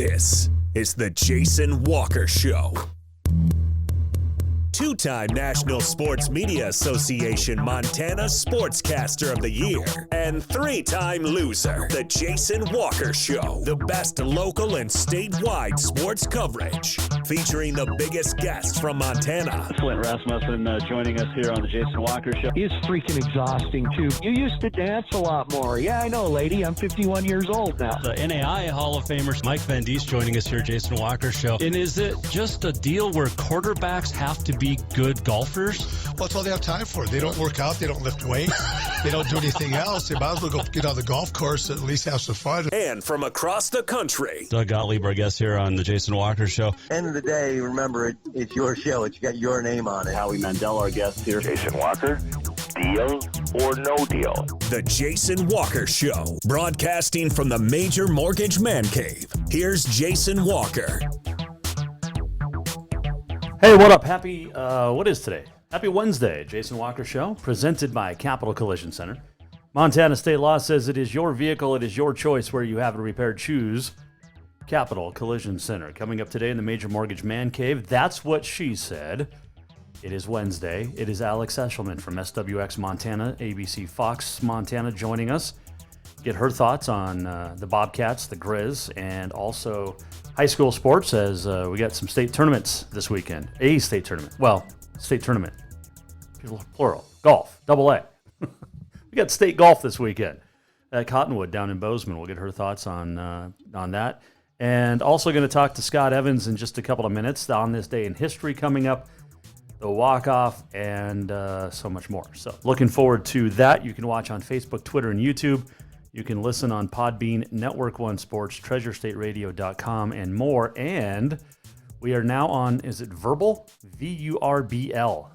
This is the Jason Walker Show. Two-time National Sports Media Association Montana Sportscaster of the Year and three-time loser, the Jason Walker Show. The best local and statewide sports coverage, featuring the biggest guests from Montana. Flint Rasmussen joining us here on the Jason Walker Show. He's freaking exhausting, too. You used to dance a lot more. Yeah, I know, lady. I'm 51 years old now. The NAI Hall of Famer Mike Van Diest joining us here, Jason Walker Show. And is it just a deal where quarterbacks have to be good golfers? Well, that's all they have time for. They don't work out. They don't lift weights. They don't do anything else. They might as well go get on the golf course and at least have some fun. And from across the country, Doug Gottlieb, our guest here on the Jason Walker Show. End of the day, remember, it's your show. It's got your name on it. Howie Mandel, our guest here. Jason Walker, deal or no deal? The Jason Walker Show, broadcasting from the Major Mortgage Man Cave. Here's Jason Walker. Hey, what up? What is today? Happy Wednesday. Jason Walker Show, presented by Capital Collision Center. Montana state law says it is your vehicle, it is your choice where you have it repaired. Choose Capital Collision Center. Coming up today in the Major Mortgage Man Cave, that's what she said. It is Wednesday. It is Alex Eschelman from SWX Montana, ABC Fox Montana joining us. Get her thoughts on the Bobcats, the Griz, and also high school sports as we got some state tournaments this weekend. A state tournament. Well, state tournament. Plural. Golf. Double A. We got state golf this weekend at Cottonwood down in Bozeman. We'll get her thoughts on that. And also going to talk to Scott Evans in just a couple of minutes on this day in history coming up, the walk-off, and so much more. So looking forward to that. You can watch on Facebook, Twitter, and YouTube. You can listen on Podbean, Network One Sports, TreasureStateRadio.com, and more. And we are now on, is it Verbal? VURBL.com.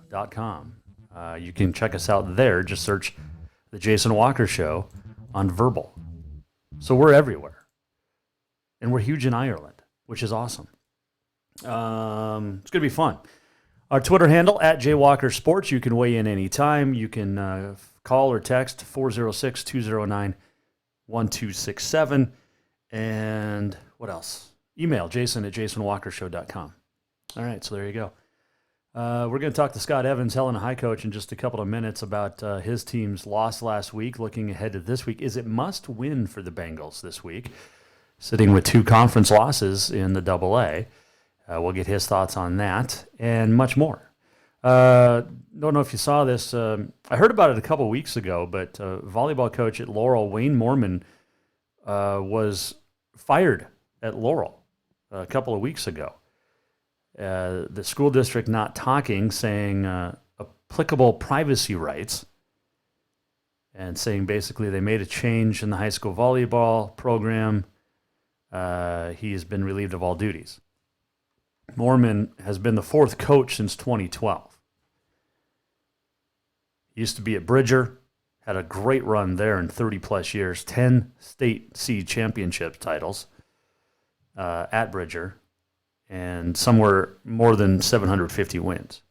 You can check us out there. Just search The Jason Walker Show on Verbal. So we're everywhere. And we're huge in Ireland, which is awesome. It's going to be fun. Our Twitter handle, @JWalkerSports. You can weigh in anytime. You can call or text 406-209-1267. And what else? Email jason@jasonwalkershow.com. All right, so there you go. We're going to talk to Scott Evans, Helena High coach, in just a couple of minutes about his team's loss last week, looking ahead to this week. Is it must win for the Bengals this week? Sitting with 2 conference losses in the Double A. We'll get his thoughts on that and much more. Don't know if you saw this. I heard about it a couple weeks ago, but volleyball coach at Laurel, Wayne Mormon, was fired at Laurel a couple of weeks ago. The school district not talking, saying applicable privacy rights, and saying basically they made a change in the high school volleyball program. He has been relieved of all duties. Mormon has been the 4th coach since 2012. He used to be at Bridger, had a great run there in 30-plus years, 10 state seed championship titles at Bridger, and somewhere more than 750 wins.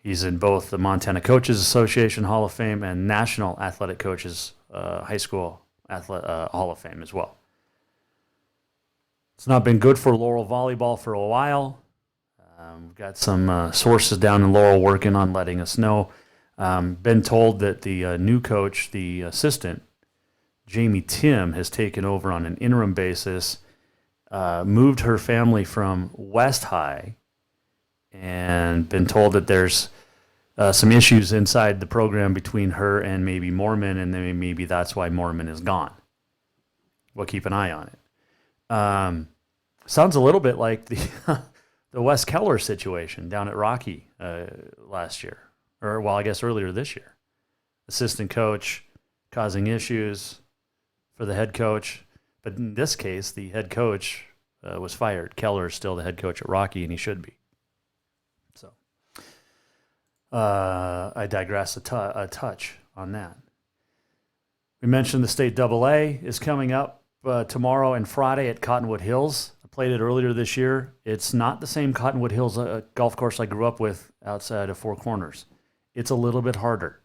He's in both the Montana Coaches Association Hall of Fame and National Athletic Coaches High School Hall of Fame as well. It's not been good for Laurel volleyball for a while. We've got some sources down in Laurel working on letting us know. Been told that the new coach, the assistant, Jamie Tim, has taken over on an interim basis, moved her family from West High, and been told that there's some issues inside the program between her and maybe Mormon, and then maybe that's why Mormon is gone. We'll keep an eye on it. Sounds a little bit like the Wes Keller situation down at Rocky last year, or I guess earlier this year. Assistant coach causing issues for the head coach, but in this case, the head coach was fired. Keller is still the head coach at Rocky, and he should be. So I digress a touch on that. We mentioned the state Double A is coming up tomorrow and Friday at Cottonwood Hills. I played it earlier this year. It's not the same Cottonwood Hills golf course I grew up with outside of Four Corners. It's a little bit harder.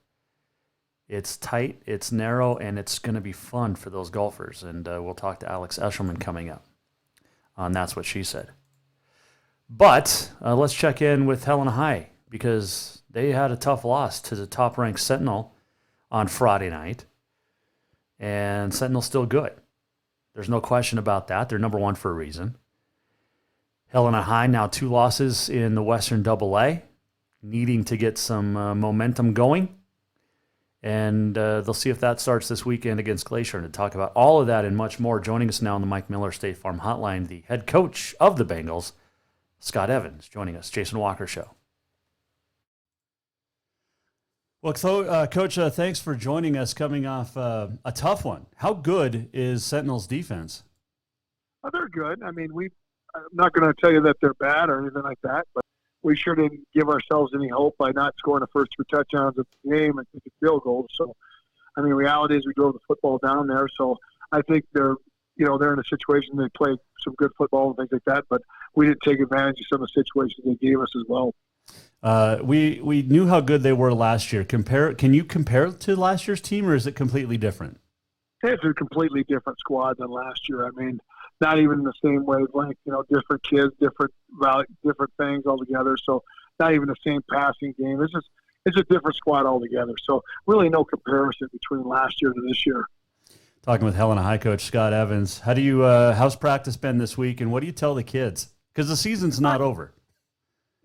It's tight, it's narrow, and it's going to be fun for those golfers. And we'll talk to Alex Eschelman coming up. That's what she said. But let's check in with Helena High because they had a tough loss to the top-ranked Sentinel on Friday night. And Sentinel's still good. There's no question about that. They're number one for a reason. Helena High now 2 losses in the Western AA, needing to get some momentum going. And they'll see if that starts this weekend against Glacier. And to talk about all of that and much more, joining us now on the Mike Miller State Farm Hotline, the head coach of the Bengals, Scott Evans, joining us. Jason Walker Show. Well, Coach, thanks for joining us coming off a tough one. How good is Sentinel's defense? Oh, they're good. I mean, I'm not going to tell you that they're bad or anything like that, but we sure didn't give ourselves any hope by not scoring the first 2 touchdowns of the game and kicking field goals. So, I mean, reality is we drove the football down there. So I think they're in a situation they play some good football and things like that, but we didn't take advantage of some of the situations they gave us as well. We knew how good they were last year. Can you compare it to last year's team, or is it completely different? It's a completely different squad than last year. I mean, not even in the same wavelength, different kids, different things altogether. So not even the same passing game. It's a different squad altogether. So really no comparison between last year to this year. Talking with Helena High coach Scott Evans. How's practice been this week, and what do you tell the kids? Because the season's not over.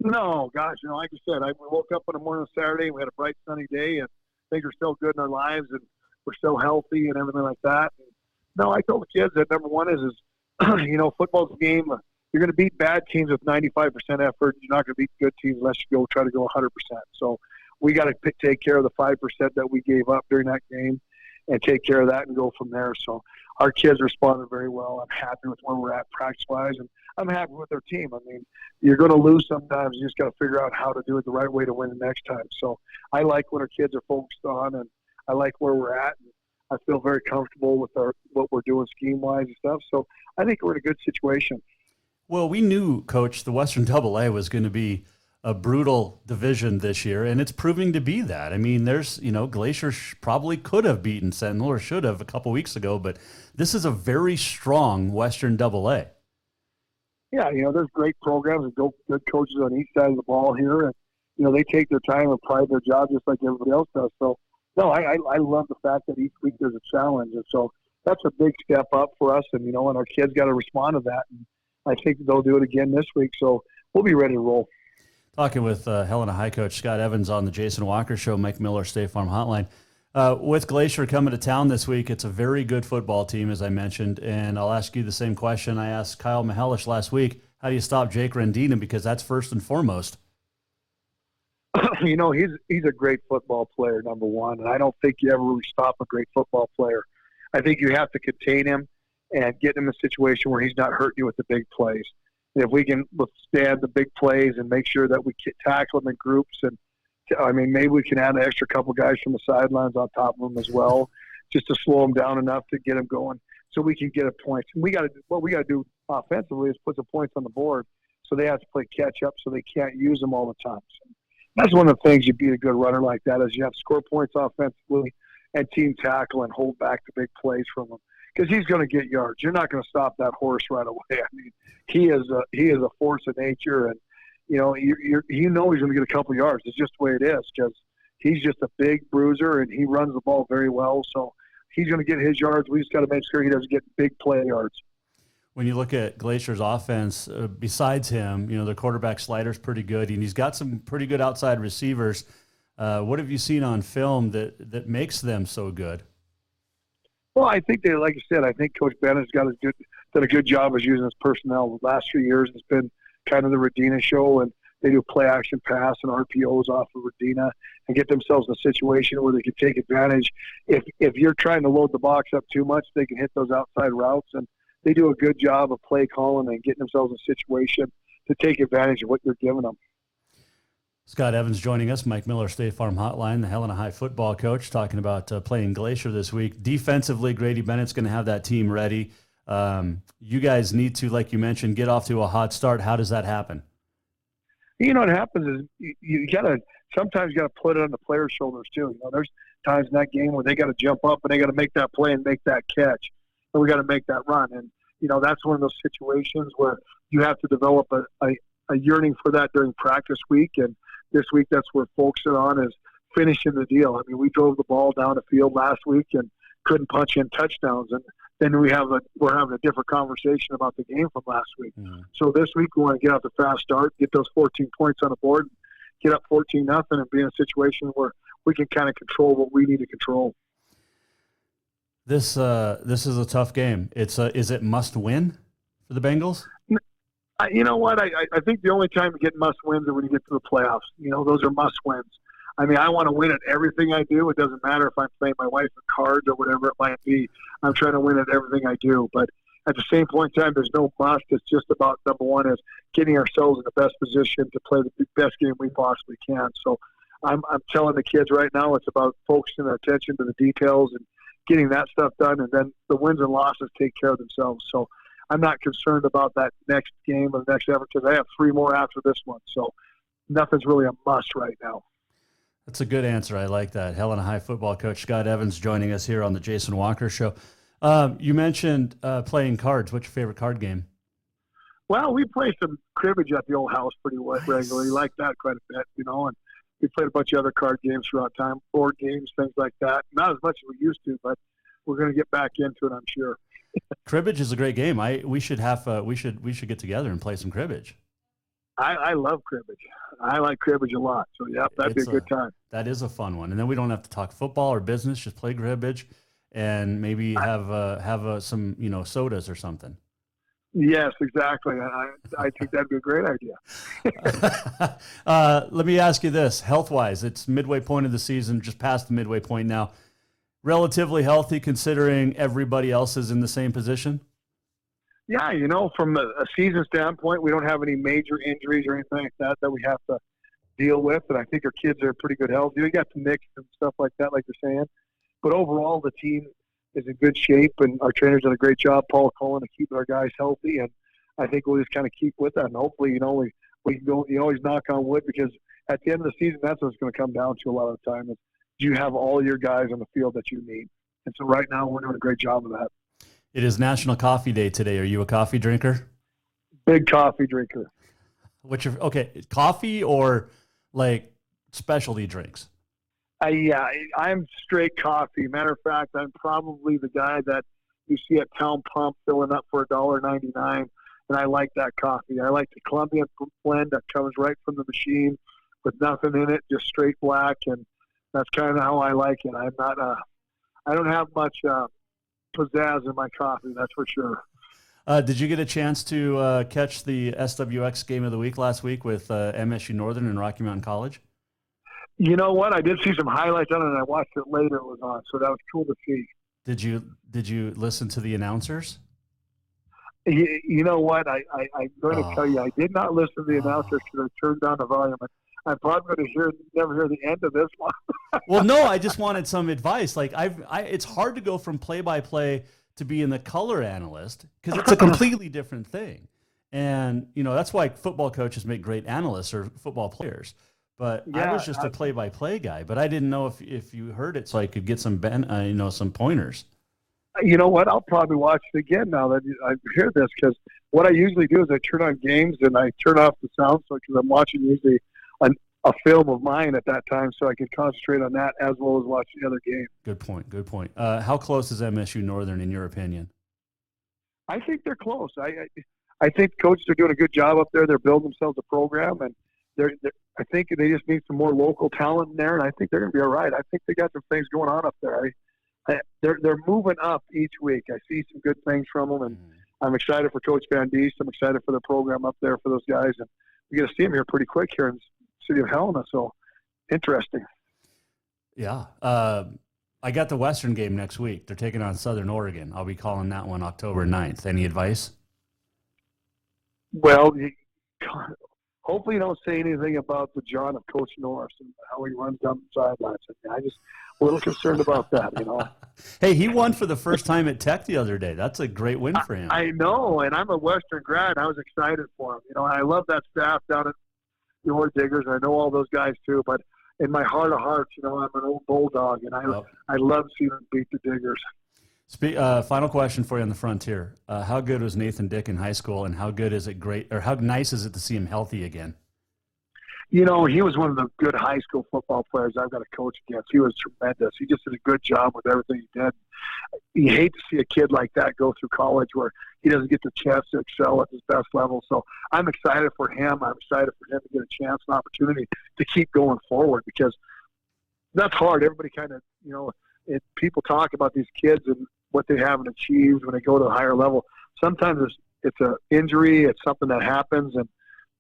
No, gosh, like you said, we woke up on a morning on Saturday and we had a bright sunny day and things are still good in our lives and we're still healthy and everything like that. And, no, I told the kids that number one is football's a game. You're going to beat bad teams with 95% effort. You're not going to beat good teams unless you try to go 100%. So we got to take care of the 5% that we gave up during that game and take care of that and go from there. So our kids responded very well. I'm happy with where we're at practice-wise, and I'm happy with their team. I mean, you're going to lose sometimes. You just got to figure out how to do it the right way to win the next time. So I like what our kids are focused on, and I like where we're at. And I feel very comfortable with what we're doing scheme-wise and stuff. So I think we're in a good situation. Well, we knew, Coach, the Western AA was going to be a brutal division this year, and it's proving to be that. I mean, Glacier probably could have beaten Sentinel or should have a couple weeks ago, but this is a very strong Western AA. Yeah, there's great programs and good coaches on each side of the ball here, and they take their time and pride their job just like everybody else does. So, no, I love the fact that each week there's a challenge, and so that's a big step up for us. And and our kids got to respond to that, and I think they'll do it again this week. So we'll be ready to roll. Talking with Helena High coach Scott Evans on the Jason Walker Show, Mike Miller State Farm Hotline. With Glacier coming to town this week, it's a very good football team, as I mentioned, and I'll ask you the same question I asked Kyle Mihelish last week. How do you stop Jake Rendina? Because that's first and foremost. He's a great football player, number one, and I don't think you ever really stop a great football player. I think you have to contain him and get him in a situation where he's not hurting you with the big plays. And if we can withstand the big plays and make sure that we tackle them in groups, and maybe we can add an extra couple guys from the sidelines on top of them as well, just to slow them down enough to get them going, so we can get a point. And what we got to do offensively is put some points on the board, so they have to play catch up, so they can't use them all the time. So that's one of the things you beat a good runner like that is you have to score points offensively and team tackle and hold back the big plays from him. Because he's going to get yards. You're not going to stop that horse right away. I mean, he is a force of nature, and he's going to get a couple yards. It's just the way it is, because he's just a big bruiser and he runs the ball very well. So he's going to get his yards. We just got to make sure he doesn't get big play yards. When you look at Glacier's offense, besides him, the quarterback slider's pretty good, and he's got some pretty good outside receivers. What have you seen on film that makes them so good? Well, I think like you said, I think Coach Bennett's done a good job of using his personnel. The last few years, it's been kind of the Redina show, and they do play action pass and RPOs off of Redina and get themselves in a situation where they can take advantage. If you're trying to load the box up too much, they can hit those outside routes, and they do a good job of play calling and getting themselves in a situation to take advantage of what you're giving them. Scott Evans joining us, Mike Miller State Farm Hotline, the Helena High football coach, talking about playing Glacier this week. Defensively, Grady Bennett's going to have that team ready. You guys need to, like you mentioned, get off to a hot start. How does that happen? What happens is sometimes you got to put it on the player's shoulders too. There's times in that game where they got to jump up and they got to make that play and make that catch, and we got to make that run. And that's one of those situations where you have to develop a yearning for that during practice week. And this week, that's what we're focusing on is finishing the deal. I mean, we drove the ball down the field last week and couldn't punch in touchdowns. And then we're having a different conversation about the game from last week. Mm-hmm. So this week, we want to get out the fast start, get those 14 points on the board, get up 14-0, and be in a situation where we can kind of control what we need to control. This is a tough game. Is it must win for the Bengals? You know what? I think the only time you get must wins is when you get to the playoffs. Those are must wins. I mean, I want to win at everything I do. It doesn't matter if I'm playing my wife at cards or whatever it might be. I'm trying to win at everything I do. But at the same point in time, there's no must. It's just about, number one, is getting ourselves in the best position to play the best game we possibly can. So I'm telling the kids right now, it's about focusing our attention to the details and getting that stuff done, and then the wins and losses take care of themselves. So I'm not concerned about that next game or the next effort because I have 3 more after this one. So nothing's really a must right now. That's a good answer. I like that. Helena High football coach Scott Evans joining us here on the Jason Walker Show. You mentioned playing cards. What's your favorite card game? Well, we play some cribbage at the old house pretty regularly. Like that quite a bit, and we played a bunch of other card games throughout time, board games, things like that. Not as much as we used to, but we're going to get back into it, I'm sure. Cribbage is a great game. We should get together and play some cribbage. I love cribbage. I like cribbage a lot. So yeah, that'd be a good time. That is a fun one. And then we don't have to talk football or business. Just play cribbage, and maybe have some sodas or something. Yes, exactly. I think that'd be a great idea. Let me ask you this: health-wise, it's midway point of the season, just past the midway point now. Relatively healthy, considering everybody else is in the same position. Yeah, from a season standpoint, we don't have any major injuries or anything like that we have to deal with. And I think our kids are in pretty good health. We got some nicks and stuff like that, like you're saying. But overall, the team is in good shape, and our trainers done a great job, Paul Cullen, of keeping our guys healthy. And I think we'll just kind of keep with that. And hopefully, we can go. You always knock on wood, because at the end of the season, that's what it's going to come down to a lot of the time. Is do you have all your guys on the field that you need? And so right now, we're doing a great job of that. It is National Coffee Day today. Are you a coffee drinker? Big coffee drinker. Coffee or like specialty drinks? Yeah, I'm straight coffee. Matter of fact, I'm probably the guy that you see at Town Pump filling up for $1.99, and I like that coffee. I like the Columbia blend that comes right from the machine with nothing in it, just straight black, and that's kind of how I like it. I don't have much pizzazz in my coffee, that's for sure. Did you get a chance to catch the SWX game of the week last week with MSU Northern and Rocky Mountain College? You know what? I did see some highlights on it, and I watched it later. It was on, so that was cool to see. Did you listen to the announcers? You know what? I'm going to tell you, I did not listen to the announcers because I turned down the volume. I'm probably going to never hear the end of this one. Well, no, I just wanted some advice. Like it's hard to go from play-by-play to being the color analyst because it's a completely different thing. And, that's why football coaches make great analysts or football players. But I was just a play-by-play guy. But I didn't know if you heard it, so I could get some some pointers. You know what? I'll probably watch it again now that I hear this, because what I usually do is I turn on games and I turn off the sound, because I'm watching usually a film of mine at that time, so I can concentrate on that as well as watch the other game. Good point. How close is MSU Northern in your opinion? I think they're close. I think coaches are doing a good job up there. They're building themselves a program, and I think they just need some more local talent in there, and I think they're going to be all right. I think they got some things going on up there. They're moving up each week. I see some good things from them, and I'm excited for Coach Van Diest. I'm excited for the program up there for those guys, and we're going to see them here pretty quick here in the city of Helena, so interesting. Yeah. I got the Western game next week. They're taking on Southern Oregon. I'll be calling that one October 9th. Any advice? Well, hopefully you don't say anything about the John of Coach Norris and how he runs down the sidelines. I'm just a little concerned about that, Hey, he won for the first time at Tech the other day. That's a great win for him. I know, and I'm a Western grad. I was excited for him. I love that staff down at the Ord Diggers. I know all those guys too, but in my heart of hearts, I'm an old Bulldog, and I love seeing them beat the Diggers. Final question for you on the Frontier. How good was Nathan Dick in high school, and how nice is it to see him healthy again? You know, he was one of the good high school football players I've got to coach against. He was tremendous. He just did a good job with everything he did. You hate to see a kid like that go through college where he doesn't get the chance to excel at his best level. So I'm excited for him. I'm excited for him to get a chance and opportunity to keep going forward, because that's hard. Everybody kind of, people talk about these kids and what they haven't achieved when they go to a higher level. Sometimes it's an injury. It's something that happens. And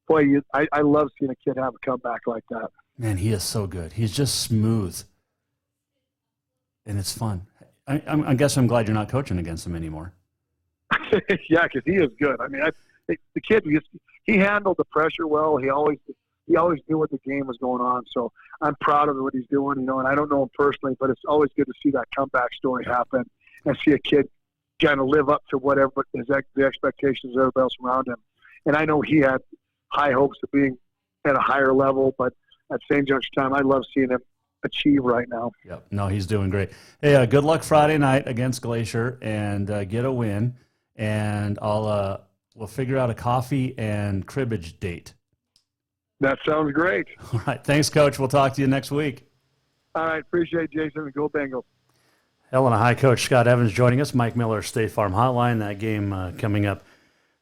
boy, I love seeing a kid have a comeback like that. Man, he is so good. He's just smooth, and it's fun. I guess I'm glad you're not coaching against him anymore. Yeah, because he is good. I mean, the kid, he handled the pressure well. He always knew what the game was going on. So I'm proud of what he's doing, and I don't know him personally, but it's always good to see that comeback story happen and see a kid kind of live up to whatever the expectations of everybody else around him. And I know he had high hopes of being at a higher level, but at the same juncture time, I love seeing him achieve right now. Yep. No, he's doing great. Hey, good luck Friday night against Glacier, and get a win. And we'll figure out a coffee and cribbage date. That sounds great. All right. Thanks, Coach. We'll talk to you next week. All right. Appreciate it, Jason, and go Bengals. Helena High Coach Scott Evans joining us. Mike Miller, State Farm Hotline. That game coming up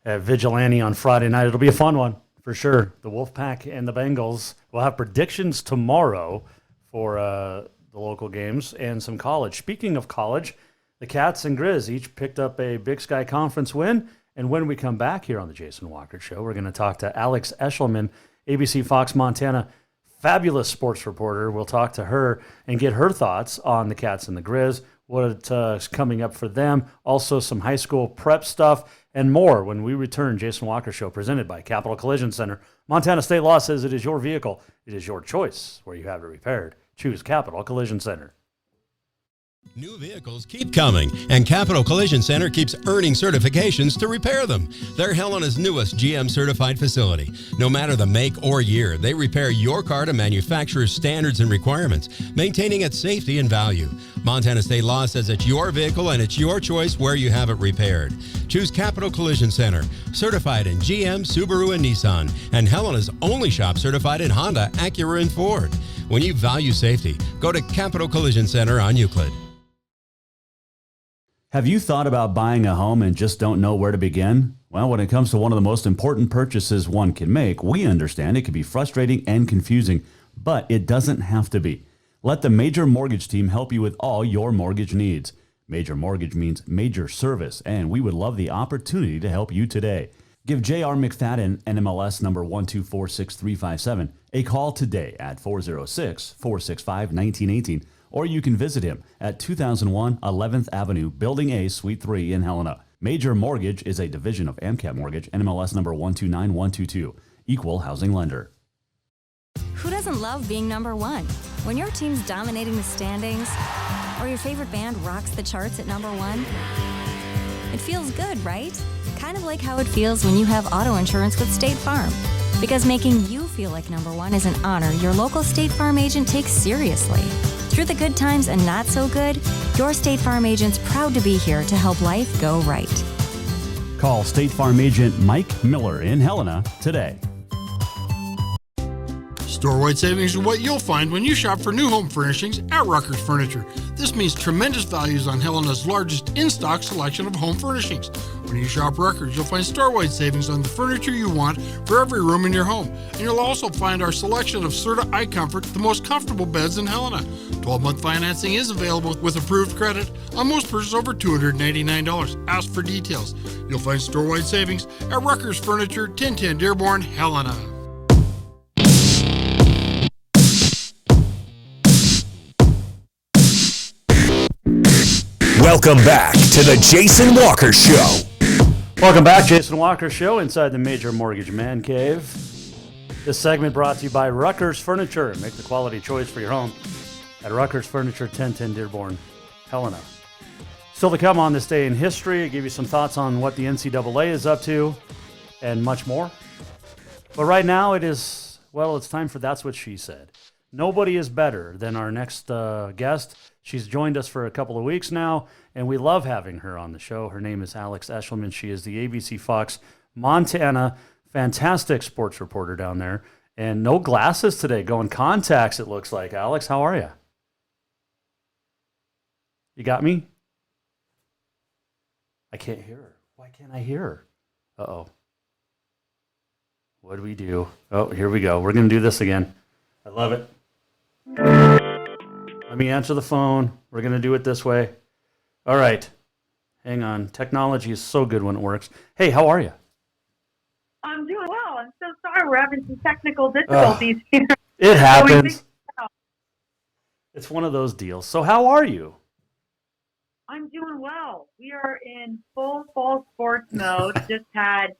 at Vigilante on Friday night. It'll be a fun one for sure. The Wolfpack and the Bengals. We'll have predictions tomorrow for the local games and some college. Speaking of college, the Cats and Griz each picked up a Big Sky Conference win. And when we come back here on the Jason Walker Show, we're going to talk to Alex Eschelman, ABC Fox Montana, fabulous sports reporter. We'll talk to her and get her thoughts on the Cats and the Griz, what's coming up for them, also some high school prep stuff, and more when we return. Jason Walker Show, presented by Capital Collision Center. Montana State Law says it is your vehicle. It is your choice where you have it repaired. Choose Capital Collision Center. New vehicles keep coming, and Capital Collision Center keeps earning certifications to repair them. They're Helena's newest GM-certified facility. No matter the make or year, they repair your car to manufacturer's standards and requirements, maintaining its safety and value. Montana State Law says it's your vehicle and it's your choice where you have it repaired. Choose Capital Collision Center, certified in GM, Subaru, and Nissan, and Helena's only shop certified in Honda, Acura, and Ford. When you value safety, go to Capital Collision Center on Euclid. Have you thought about buying a home and just don't know where to begin? Well, when it comes to one of the most important purchases one can make, we understand it can be frustrating and confusing, but it doesn't have to be. Let the Major Mortgage team help you with all your mortgage needs. Major Mortgage means major service, and we would love the opportunity to help you today. Give J.R. McFadden, NMLS number 1246357, a call today at 406-465-1918. Or you can visit him at 2001 11th Avenue, Building A, Suite 3 in Helena. Major Mortgage is a division of AMCAP Mortgage, NMLS number 129122, equal housing lender. Who doesn't love being number one? When your team's dominating the standings, or your favorite band rocks the charts at number one, it feels good, right? Kind of like how it feels when you have auto insurance with State Farm. Because making you feel like number one is an honor your local State Farm agent takes seriously. Through the good times and not so good, your State Farm agent's proud to be here to help life go right. Call State Farm agent Mike Miller in Helena today. Store-wide savings are what you'll find when you shop for new home furnishings at Rucker's Furniture. This means tremendous values on Helena's largest in-stock selection of home furnishings. When you shop Rucker's, you'll find store-wide savings on the furniture you want for every room in your home. And you'll also find our selection of Serta iComfort, the most comfortable beds in Helena. 12-month financing is available with approved credit on most purchases over $299. Ask for details. You'll find store-wide savings at Rucker's Furniture, 1010 Dearborn, Helena. Welcome back to the Jason Walker Show. Welcome back, Jason Walker Show, inside the Major Mortgage Man Cave. This segment brought to you by Rucker's Furniture. Make the quality choice for your home at Rucker's Furniture, 1010 Dearborn, Helena. Still to come on this day in history, I give you some thoughts on what the NCAA is up to and much more. But right now it's time for That's What She Said. Nobody is better than our next guest. She's joined us for a couple of weeks now, and we love having her on the show. Her name is Alex Eschelman. She is the ABC Fox Montana fantastic sports reporter down there. And no glasses today, going contacts, it looks like. Alex, how are you? You got me? I can't hear her. Why can't I hear her? Uh-oh. What do we do? Oh, here we go. We're going to do this again. I love it. Let me answer the phone. We're going to do it this way. All right. Hang on. Technology is so good when it works. Hey, how are you? I'm doing well. I'm so sorry. We're having some technical difficulties here. It happens. It's one of those deals. So how are you? I'm doing well. We are in full fall sports mode. Just had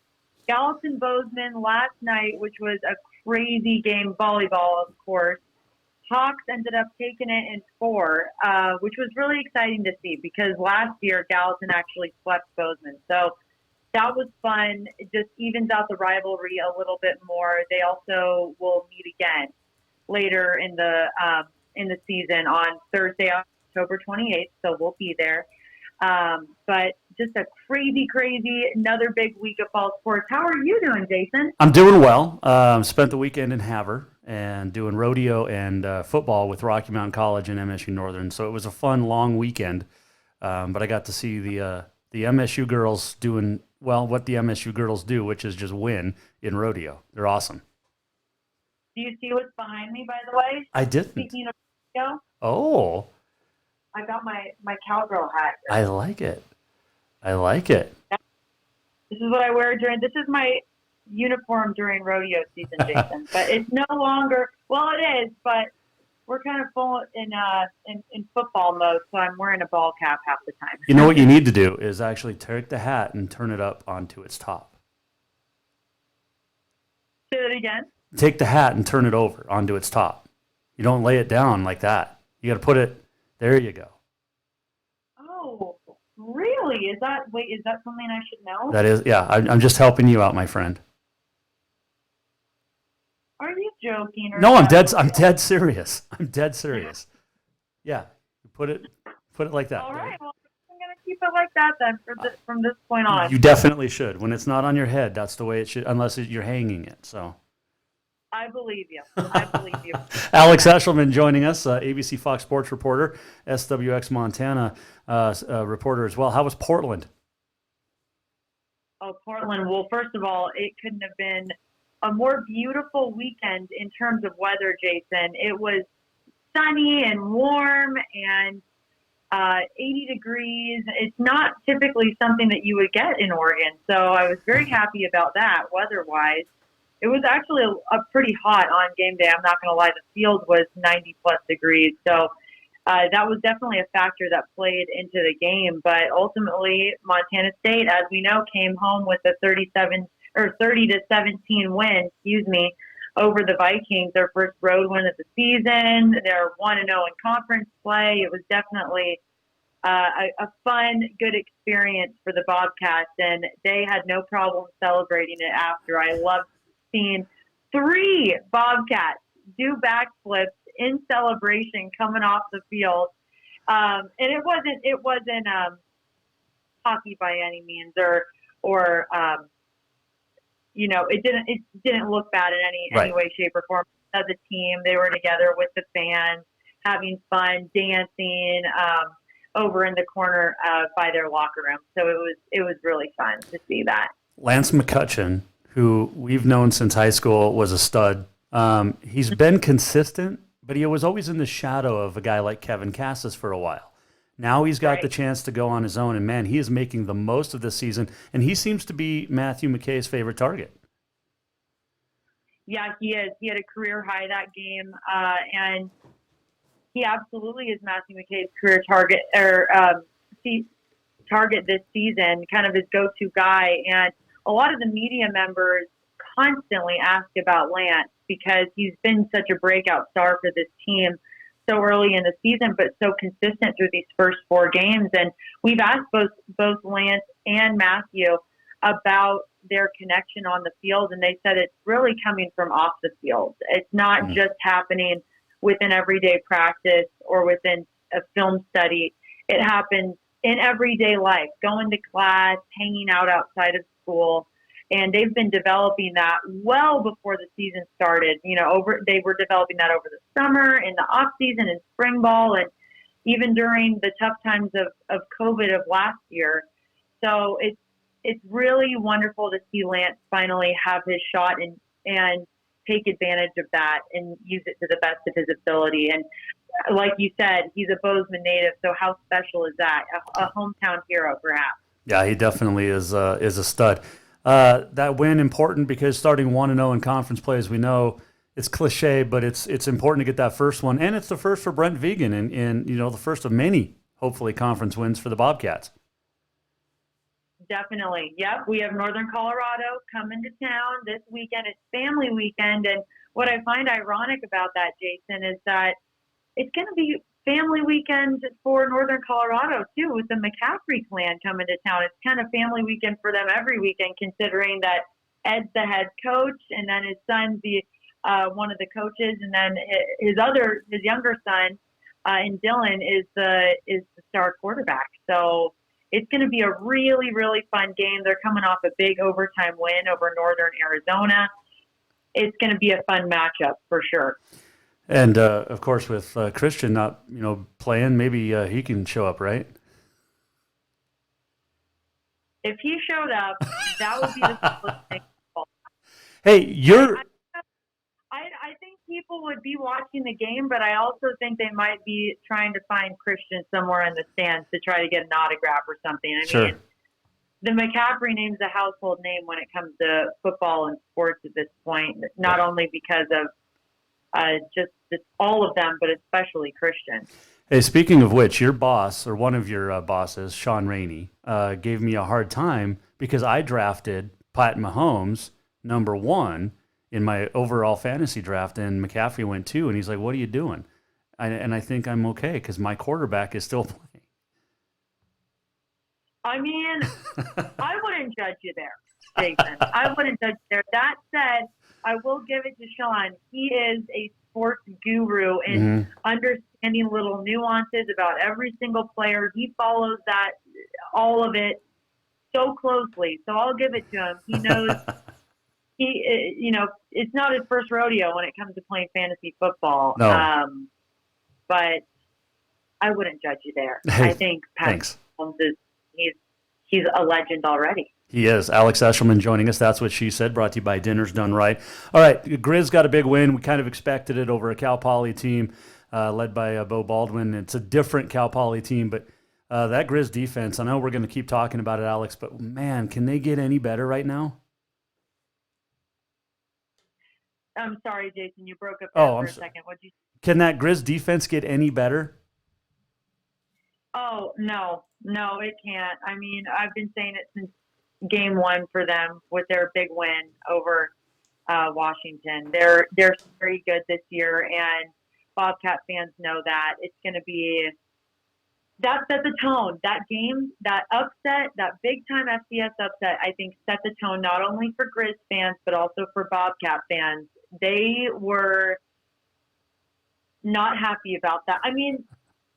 Gallatin Bozeman last night, which was a crazy game, volleyball, of course. Hawks ended up taking it in 4, which was really exciting to see because last year Gallatin actually swept Bozeman. So that was fun. It just evens out the rivalry a little bit more. They also will meet again later in the season on Thursday, October 28th, so we'll be there. But just a crazy, another big week of fall sports. How are you doing, Jason? I'm doing well. Spent the weekend in Havre and doing rodeo and football with Rocky Mountain College and MSU Northern. So it was a fun, long weekend. But I got to see the MSU girls doing, well, what the MSU girls do, which is just win in rodeo. They're awesome. Do you see what's behind me, by the way? I didn't. Speaking of rodeo. Oh. I got my cowgirl hat. I like it. This is what I wear this is my uniform during rodeo season, Jason. But it's no longer, well, it is, but we're kind of full in football mode, so I'm wearing a ball cap half the time. You know what you need to do is actually take the hat and turn it up onto its top. Say that again? Take the hat and turn it over onto its top. You don't lay it down like that. You got to put it, there you go. Oh, really? Is that something I should know? That is, yeah, I'm just helping you out, my friend. Are you joking? Or no, I'm dead serious. I'm dead serious. Yeah, put it like that. All right, well, I'm going to keep it like that then from this point on. You definitely should. When it's not on your head, that's the way it should, unless you're hanging it, so. I believe you. Alex Eschelman joining us, ABC Fox Sports reporter, SWX Montana reporter as well. How was Portland? Oh, Portland. Well, first of all, it couldn't have been a more beautiful weekend in terms of weather, Jason. It was sunny and warm and 80 degrees. It's not typically something that you would get in Oregon, so I was very happy about that weather-wise. It was actually a pretty hot on game day. I'm not going to lie. The field was 90-plus degrees. So that was definitely a factor that played into the game. But ultimately, Montana State, as we know, came home with a 30-17 win, over the Vikings, their first road win of the season. They're 1-0 in conference play. It was definitely a fun, good experience for the Bobcats, and they had no problem celebrating it after. I loved seeing 3 Bobcats do backflips in celebration coming off the field, and it wasn't hockey by any means, or it didn't look bad in any way, shape, or form. As a team, they were together with the fans, having fun, dancing over in the corner by their locker room. So it was really fun to see that. Lance McCutcheon, who we've known since high school, was a stud. He's been consistent, but he was always in the shadow of a guy like Kevin Cassis for a while. Now he's got the chance to go on his own, and man, he is making the most of this season, and he seems to be Matthew McKay's favorite target. Yeah, he is. He had a career high that game, and he absolutely is Matthew McKay's career target target this season, kind of his go-to guy. And a lot of the media members constantly ask about Lance because he's been such a breakout star for this team so early in the season, but so consistent through these first 4 games. And we've asked both Lance and Matthew about their connection on the field, and they said it's really coming from off the field. It's not just happening within everyday practice or within a film study. It happens in everyday life, going to class, hanging out outside of school. And they've been developing that well before the season started. They were developing that over the summer, in the off season, in spring ball, and even during the tough times of COVID of last year. So it's really wonderful to see Lance finally have his shot and take advantage of that and use it to the best of his ability. And like you said, he's a Bozeman native, so how special is that? A hometown hero, perhaps. Yeah, he definitely is a stud. That win important because starting 1-0 in conference play, as we know, it's cliche, but it's important to get that first one, and it's the first for Brent Vegan, and the first of many, hopefully, conference wins for the Bobcats. Definitely. Yep. We have Northern Colorado coming to town this weekend. It's family weekend. And what I find ironic about that, Jason, is that it's going to be family weekend for Northern Colorado, too, with the McCaffrey clan coming to town. It's kind of family weekend for them every weekend, considering that Ed's the head coach, and then his son's one of the coaches, and then his younger son, in Dylan, is the star quarterback. So it's going to be a really, really fun game. They're coming off a big overtime win over Northern Arizona. It's going to be a fun matchup for sure. And of course, with Christian not playing, maybe he can show up, right? If he showed up, that would be the coolest thing. Hey, I think people would be watching the game, but I also think they might be trying to find Christian somewhere in the stands to try to get an autograph or something. I mean, the McCaffrey name's a household name when it comes to football and sports at this point, not only because of just all of them, but especially Christian. Hey, speaking of which, your boss, or one of your bosses, Sean Rainey, gave me a hard time because I drafted Pat Mahomes #1 in my overall fantasy draft, and McCaffrey went 2, and he's like, what are you doing? And I think I'm okay because my quarterback is still playing. I mean, I wouldn't judge you there, Jason. I wouldn't judge you there. That said, I will give it to Sean. He is a sports guru in understanding little nuances about every single player. He follows all of it so closely. So I'll give it to him. He knows it's not his first rodeo when it comes to playing fantasy football. No. But I wouldn't judge you there. Hey, I think Pat Mahomes he's a legend already. He is. Alex Eschelman joining us. That's what she said. Brought to you by Dinner's Done Right. All right, Griz got a big win. We kind of expected it over a Cal Poly team led by Bo Baldwin. It's a different Cal Poly team, but that Griz defense, I know we're going to keep talking about it, Alex, but man, can they get any better right now? I'm sorry, Jason, you broke up there for a second. Can that Griz defense get any better? Oh, no, it can't. I mean, I've been saying it since game 1 for them with their big win over Washington. They're very good this year, and Bobcat fans know that. It's going to be – that set the tone. That game, that upset, that big-time FCS upset, I think set the tone not only for Griz fans but also for Bobcat fans. They were not happy about that. I mean,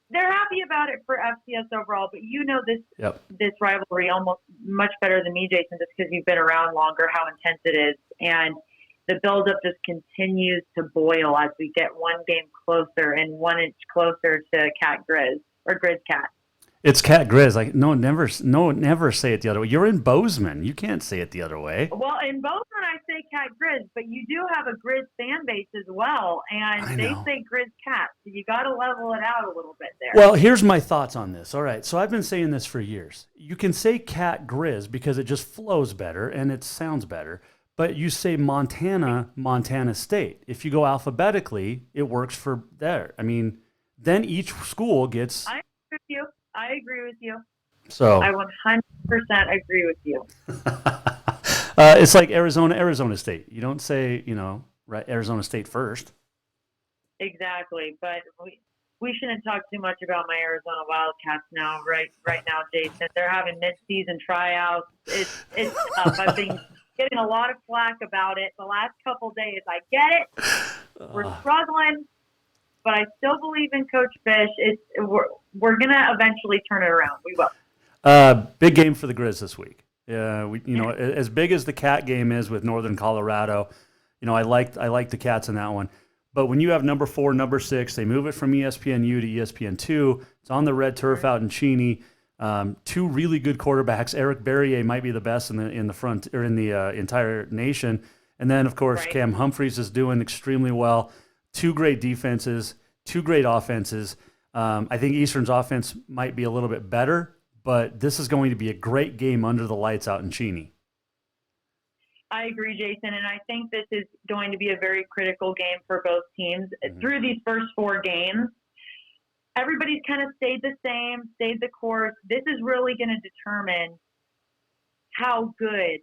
they're happy about it for FCS overall, but this rivalry almost much better than me, Jason, just because you've been around longer, how intense it is. And the buildup just continues to boil as we get one game closer and 1 inch closer to Cat Griz or Griz Cat. It's Cat Griz. Never say it the other way. You're in Bozeman. You can't say it the other way. Well, in Bozeman, I say Cat Griz, but you do have a Griz fan base as well, and they say Griz Cat. So you got to level it out a little bit there. Well, here's my thoughts on this. All right, so I've been saying this for years. You can say Cat Griz because it just flows better and it sounds better, but you say Montana State. If you go alphabetically, it works for there. I mean, then each school gets... I agree with you. So I 100% agree with you. It's like Arizona State. You don't say, Arizona State first. Exactly, but we shouldn't talk too much about my Arizona Wildcats now. Right now, Jason, they're having mid-season tryouts. It's tough. I've been getting a lot of flack about it the last couple days. I get it. We're struggling. but I still believe in Coach Fish. We're going to eventually turn it around. We will. Big game for the Griz this week. As big as the Cat game is with Northern Colorado, I like the Cats in that one. But when you have number 4, number 6, they move it from ESPNU to ESPN2. It's on the red turf out in Cheney. 2 really good quarterbacks. Eric Berrier might be the best in the front or in the entire nation. And then, of course, Right. Cam Humphreys is doing extremely well. 2 great defenses, 2 great offenses. I think Eastern's offense might be a little bit better, but this is going to be a great game under the lights out in Cheney. I agree, Jason, and I think this is going to be a very critical game for both teams. Through these first 4 games, everybody's kind of stayed the same, stayed the course. This is really going to determine how good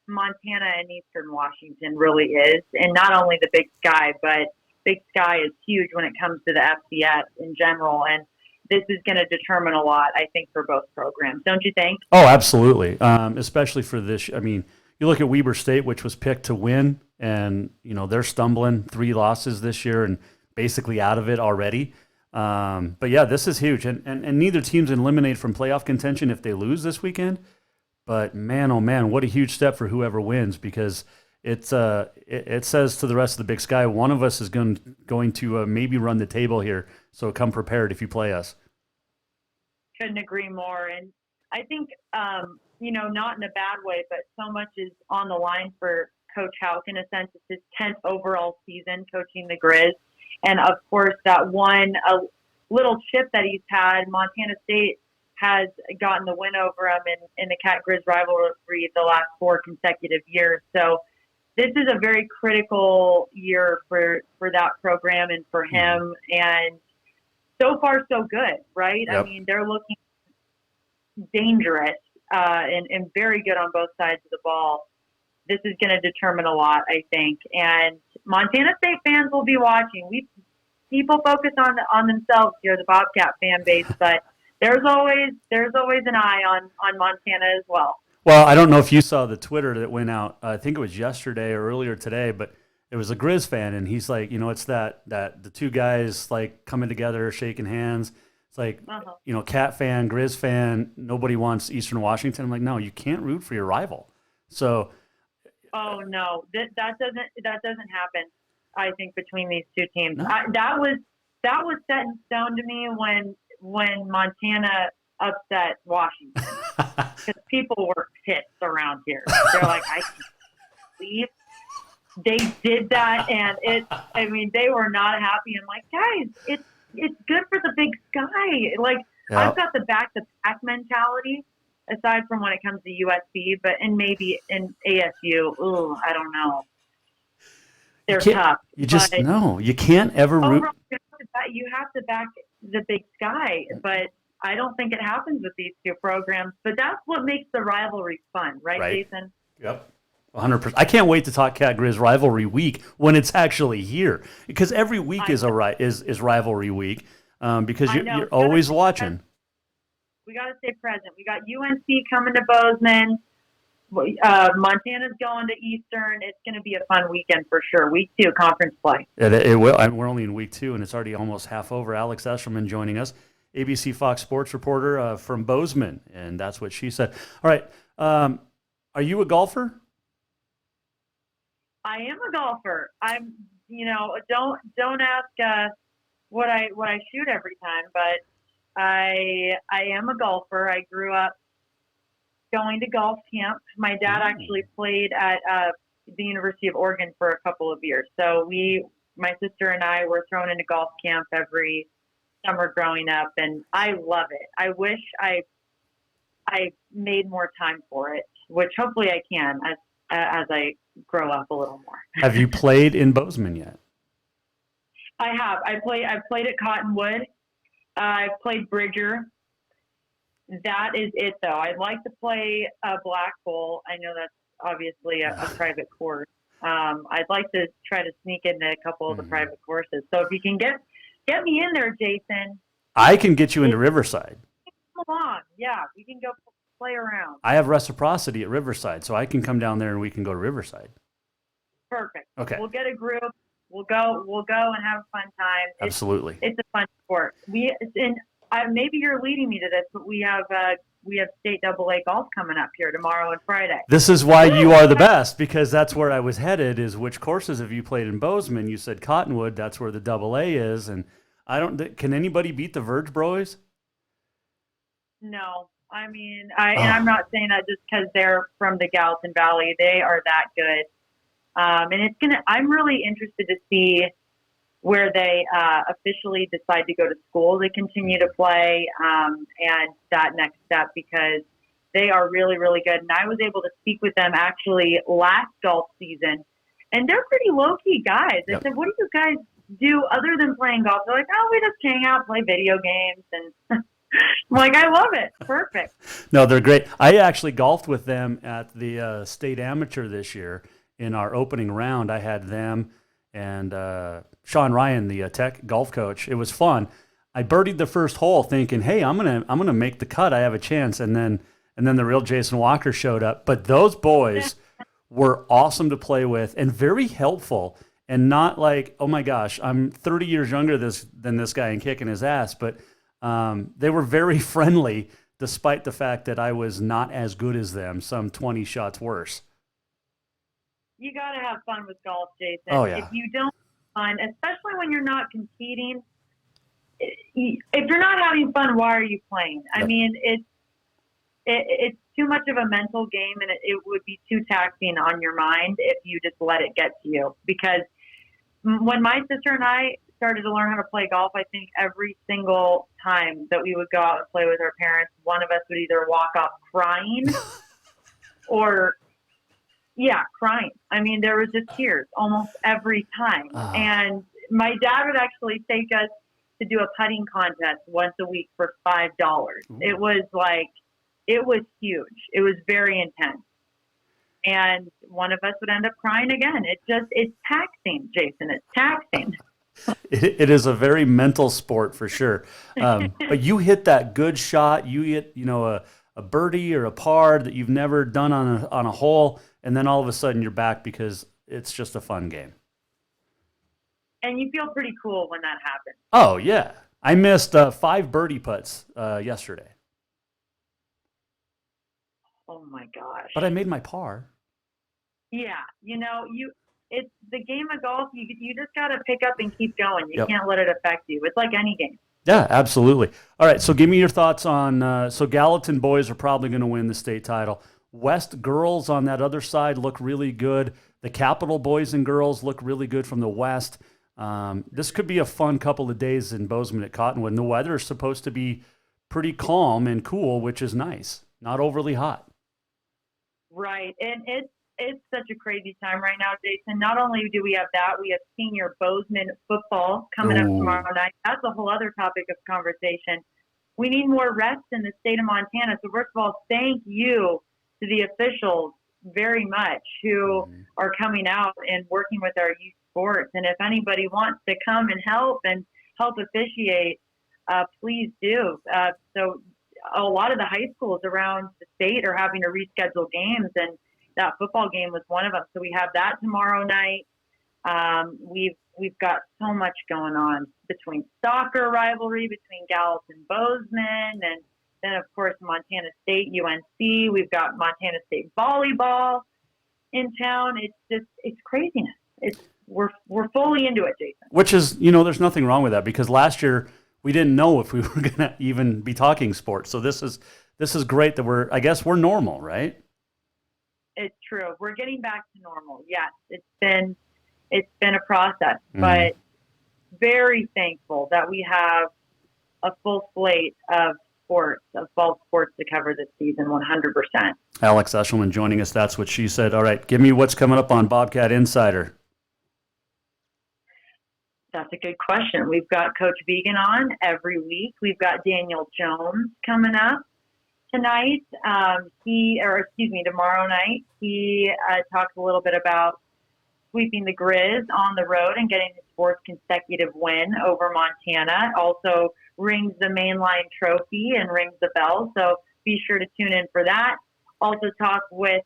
Montana and Eastern Washington really is, and not only the Big Sky, but Big Sky is huge when it comes to the FCS in general, and this is going to determine a lot, I think, for both programs. Don't you think? Oh, absolutely, especially for this. I mean, you look at Weber State, which was picked to win, and they're stumbling, 3 losses this year and basically out of it already. But yeah, this is huge, and neither team's eliminated from playoff contention if they lose this weekend. But man, oh man, what a huge step for whoever wins, because it says to the rest of the Big Sky, one of us is going to maybe run the table here. So come prepared if you play us. Couldn't agree more, and I think not in a bad way, but so much is on the line for Coach Houck in a sense. It's his 10th overall season coaching the Griz. And, of course, that one little chip that he's had, Montana State has gotten the win over him in the Cat-Griz rivalry the last 4 consecutive years. So this is a very critical year for that program and for him. And so far, so good, right? Yep. I mean, they're looking dangerous and very good on both sides of the ball. This is going to determine a lot, I think. And Montana State fans will be watching. People focus on themselves here, the Bobcat fan base, but there's always an eye on Montana as well. Well, I don't know if you saw the Twitter that went out. I think it was yesterday or earlier today, but it was a Griz fan, and he's like, it's that the 2 guys like coming together, shaking hands. It's like, Cat fan, Griz fan, nobody wants Eastern Washington. I'm like, no, you can't root for your rival. So. Oh no, that doesn't happen. I think between these 2 teams, No. that was set in stone to me when Montana upset Washington, because people were pissed around here. They're like, I can't believe they did that, and they were not happy. I'm like, guys, it's good for the Big Sky. Like, Yeah. I've got the back-to-back mentality, aside from when it comes to USC, and maybe in ASU. I don't know. They're tough. You just no. You can't ever root. Overall, you have to back the Big Sky, but I don't think it happens with these 2 programs. But that's what makes the rivalry fun, right. Jason? Yep. 100%. I can't wait to talk Cat Griz rivalry week when it's actually here, because every week is rivalry week, because you're always watching. We got to stay present. We got UNC coming to Bozeman. Montana's going to Eastern. It's going to be a fun weekend for sure. Week 2, conference play. It will. We're only in week 2, and it's already almost half over. Alex Eschelman joining us, ABC Fox Sports reporter from Bozeman, and that's what she said. All right. Are you a golfer? I am a golfer. I'm, don't ask what I shoot every time, but I am a golfer. I grew up going to golf camp. My dad actually played at the University of Oregon for a couple of years. So my sister and I were thrown into golf camp every summer growing up, and I love it. I wish I made more time for it, which hopefully I can as I grow up a little more. Have you played in Bozeman yet? I have. I've played at Cottonwood. I've played Bridger. That is it, though. I'd like to play a Black Bowl. I know that's obviously a private course. I'd like to try to sneak into a couple of the private courses. So if you can get me in there, Jason. I can get you into Riverside. Come on. Yeah, we can go play around. I have reciprocity at Riverside, so I can come down there and we can go to Riverside. Perfect. Okay. We'll get a group. We'll go and have a fun time. Absolutely. It's a fun sport. Maybe you're leading me to this, but we have state AA golf coming up here tomorrow and Friday. This is why you are the best, because that's where I was headed, is which courses have you played in Bozeman? You said Cottonwood, that's where the AA is, and can anybody beat the Verge Bros? No. I mean, and I'm not saying that just because they're from the Gallatin Valley. They are that good. And I'm really interested to see where they officially decide to go to school to continue to play, and that next step, because they are really, really good. And I was able to speak with them actually last golf season, and they're pretty low-key guys. I said, what do you guys do other than playing golf? They're like, we just hang out, play video games. And I'm like, I love it. Perfect. No, they're great. I actually golfed with them at the state amateur this year. In our opening round, I had them and Sean Ryan, the tech golf coach. It was fun. I birdied the first hole thinking, hey, I'm gonna make the cut. I have a chance. And then the real Jason Walker showed up. But those boys were awesome to play with and very helpful, and not like, oh my gosh, I'm 30 years younger than this guy and kicking his ass. But they were very friendly, despite the fact that I was not as good as them, some 20 shots worse. You got to have fun with golf, Jason. Oh, yeah. If you don't have fun, especially when you're not competing, if you're not having fun, why are you playing? I mean, it's too much of a mental game, and it would be too taxing on your mind if you just let it get to you. Because when my sister and I started to learn how to play golf, I think every single time that we would go out and play with our parents, one of us would either walk off crying or... yeah, crying. I mean, there was just tears almost every time. And my dad would actually take us to do a putting contest once a week for $5. It was huge. It was very intense. And one of us would end up crying again. It's taxing, Jason. It's taxing. It is a very mental sport for sure. But you hit that good shot. You hit, a birdie or a par that you've never done on a hole, and then all of a sudden you're back because it's just a fun game. And you feel pretty cool when that happens. Oh, yeah. I missed 5 birdie putts yesterday. Oh, my gosh. But I made my par. Yeah. It's the game of golf. You just got to pick up and keep going. You can't let it affect you. It's like any game. Yeah, absolutely. All right, so give me your thoughts on so Gallatin boys are probably going to win the state title. West girls on that other side look really good. The Capital boys and girls look really good from the West. This could be a fun couple of days in Bozeman at Cottonwood. And the weather is supposed to be pretty calm and cool, which is nice. Not overly hot. Right, and it's such a crazy time right now, Jason. Not only do we have that, we have senior Bozeman football coming up tomorrow night. That's a whole other topic of conversation. We need more rest in the state of Montana. So first of all, thank you to the officials very much who are coming out and working with our youth sports. And if anybody wants to come and help officiate, please do. So a lot of the high schools around the state are having to reschedule games, and that football game was one of them. So we have that tomorrow night. We've got so much going on between soccer rivalry between Gallatin Bozeman, and then of course Montana State UNC. We've got Montana State volleyball in town. It's craziness. We're fully into it, Jason. Which is, there's nothing wrong with that, because last year we didn't know if we were going to even be talking sports. So this is great that we're normal, right? It's true. We're getting back to normal. Yes, it's been a process, but very thankful that we have a full slate of fall sports to cover this season. 100%. Alex Eschelman joining us. That's what she said. All right, give me what's coming up on Bobcat Insider. That's a good question. We've got Coach Vegan on every week. We've got Daniel Jones coming up tonight. Tomorrow night. He talks a little bit about sweeping the Griz on the road and getting his 4th consecutive win over Montana. Also rings the mainline trophy and rings the bell. So be sure to tune in for that. Also talk with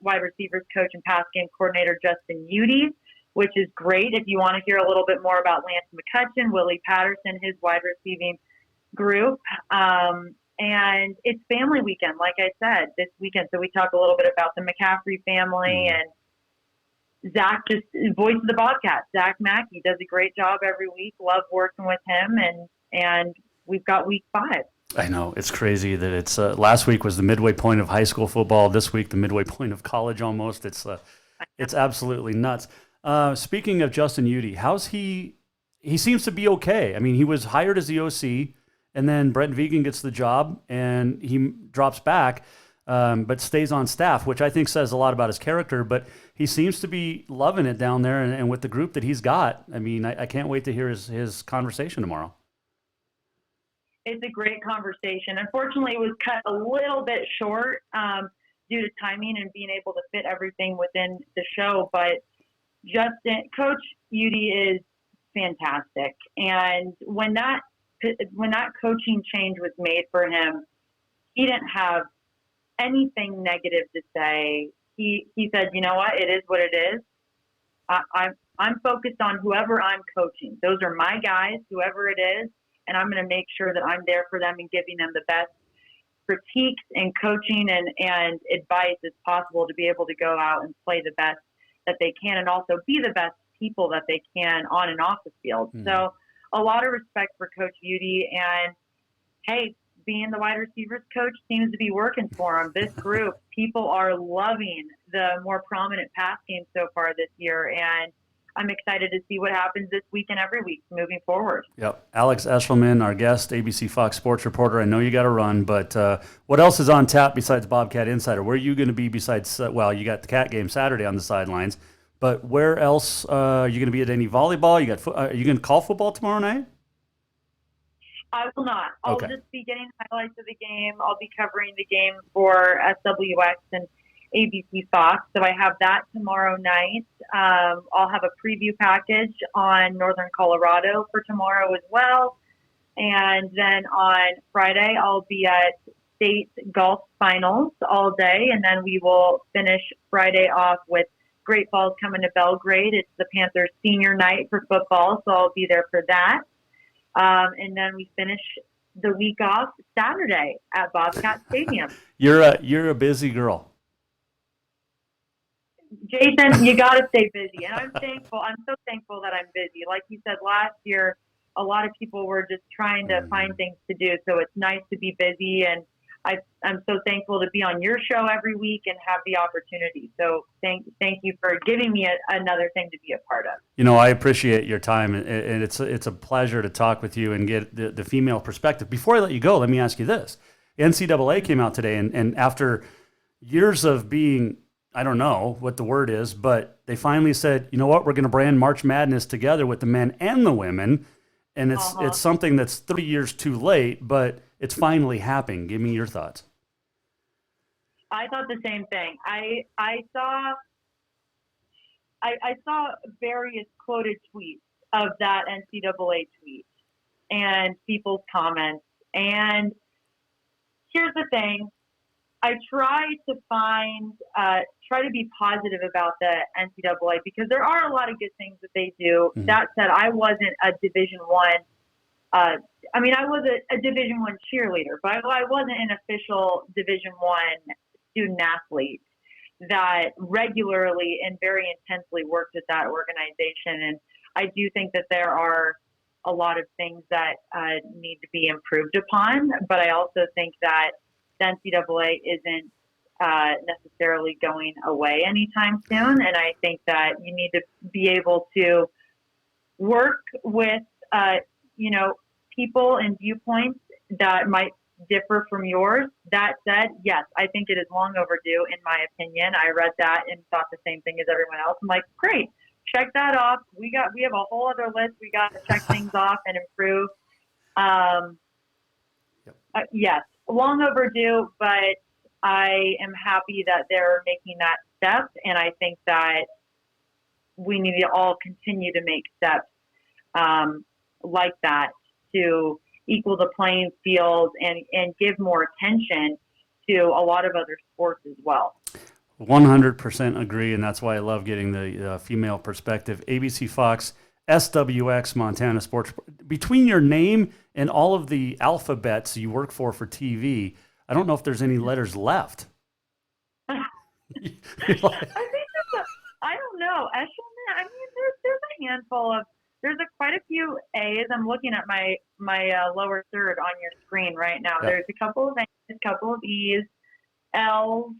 wide receivers coach and pass game coordinator Justin Udy. which is great. If you want to hear a little bit more about Lance McCutcheon, Willie Patterson, his wide receiving group. And it's family weekend, like I said, this weekend. So we talk a little bit about the McCaffrey family, and Zach, just voice of the Bobcats, Zach Mackey, does a great job every week. Love working with him, and we've got week 5. I know, it's crazy that it's last week was the midway point of high school football. This week, the midway point of college almost. It's absolutely nuts. Speaking of Justin Udy, how's he? He seems to be okay. I mean, he was hired as the OC. And then Brent Vegan gets the job, and he drops back, but stays on staff, which I think says a lot about his character. But he seems to be loving it down there, and with the group that he's got. I mean, I can't wait to hear his conversation tomorrow. It's a great conversation. Unfortunately, it was cut a little bit short due to timing and being able to fit everything within the show. But Coach Udy is fantastic. And when that coaching change was made for him, he didn't have anything negative to say. He said, you know what, it is what it is. I'm focused on whoever I'm coaching. Those are my guys, whoever it is, and I'm going to make sure that I'm there for them and giving them the best critiques and coaching and advice as possible to be able to go out and play the best that they can, and also be the best people that they can on and off the field. So a lot of respect for Coach Udy, and hey, being the wide receivers coach seems to be working for him. This group, people are loving the more prominent pass game so far this year, and I'm excited to see what happens this week and every week moving forward. Yep. Alex Eschelman, our guest, ABC Fox Sports reporter. I know you got to run, but what else is on tap besides Bobcat Insider? Where are you going to be besides, well, you got the Cat game Saturday on the sidelines, but where else are you going to be at any volleyball? Are you going to call football tomorrow night? I will not. I'll just be getting highlights of the game. I'll be covering the game for SWX and ABC Fox. So I have that tomorrow night. I'll have a preview package on Northern Colorado for tomorrow as well. And then on Friday, I'll be at state golf finals all day. And then we will finish Friday off with Great Falls coming to Belgrade. It's the Panthers senior night for football, so I'll be there for that. And then we finish the week off Saturday at Bobcat Stadium. You're a busy girl. Jason, you got to stay busy. And I'm thankful. I'm so thankful that I'm busy. Like you said, last year, a lot of people were just trying to find things to do. So it's nice to be busy. And I'm so thankful to be on your show every week and have the opportunity. So thank you for giving me another thing to be a part of. You know, I appreciate your time, and it's a pleasure to talk with you and get the female perspective. Before I let you go, let me ask you this. NCAA came out today, and after years of being, I don't know what the word is, but they finally said, you know what, we're going to brand March Madness together with the men and the women, and it's something that's 30 years too late, but it's finally happening. Give me your thoughts. I thought the same thing. I saw various quoted tweets of that NCAA tweet and people's comments. And here's the thing. I try to be positive about the NCAA because there are a lot of good things that they do. Mm-hmm. That said, I wasn't a Division I. I was a Division I cheerleader, but I wasn't an official Division I student athlete that regularly and very intensely worked at that organization. And I do think that there are a lot of things that need to be improved upon, but I also think that the NCAA isn't necessarily going away anytime soon. And I think that you need to be able to work with, people and viewpoints that might differ from yours. That said, yes, I think it is long overdue, in my opinion. I read that and thought the same thing as everyone else. I'm like, great, check that off. We have a whole other list. We got to check things off and improve. Yes, long overdue, but I am happy that they're making that step, and I think that we need to all continue to make steps like that to equal the playing field and give more attention to a lot of other sports as well. 100% agree, and that's why I love getting the female perspective. ABC Fox, SWX, Montana Sports. Between your name and all of the alphabets you work for TV, I don't know if there's any letters left. I think I don't know. Eschelman, I mean, there's a handful of, quite a few A's. I'm looking at my lower third on your screen right now. Yep. There's a couple of A's, a couple of E's, L's.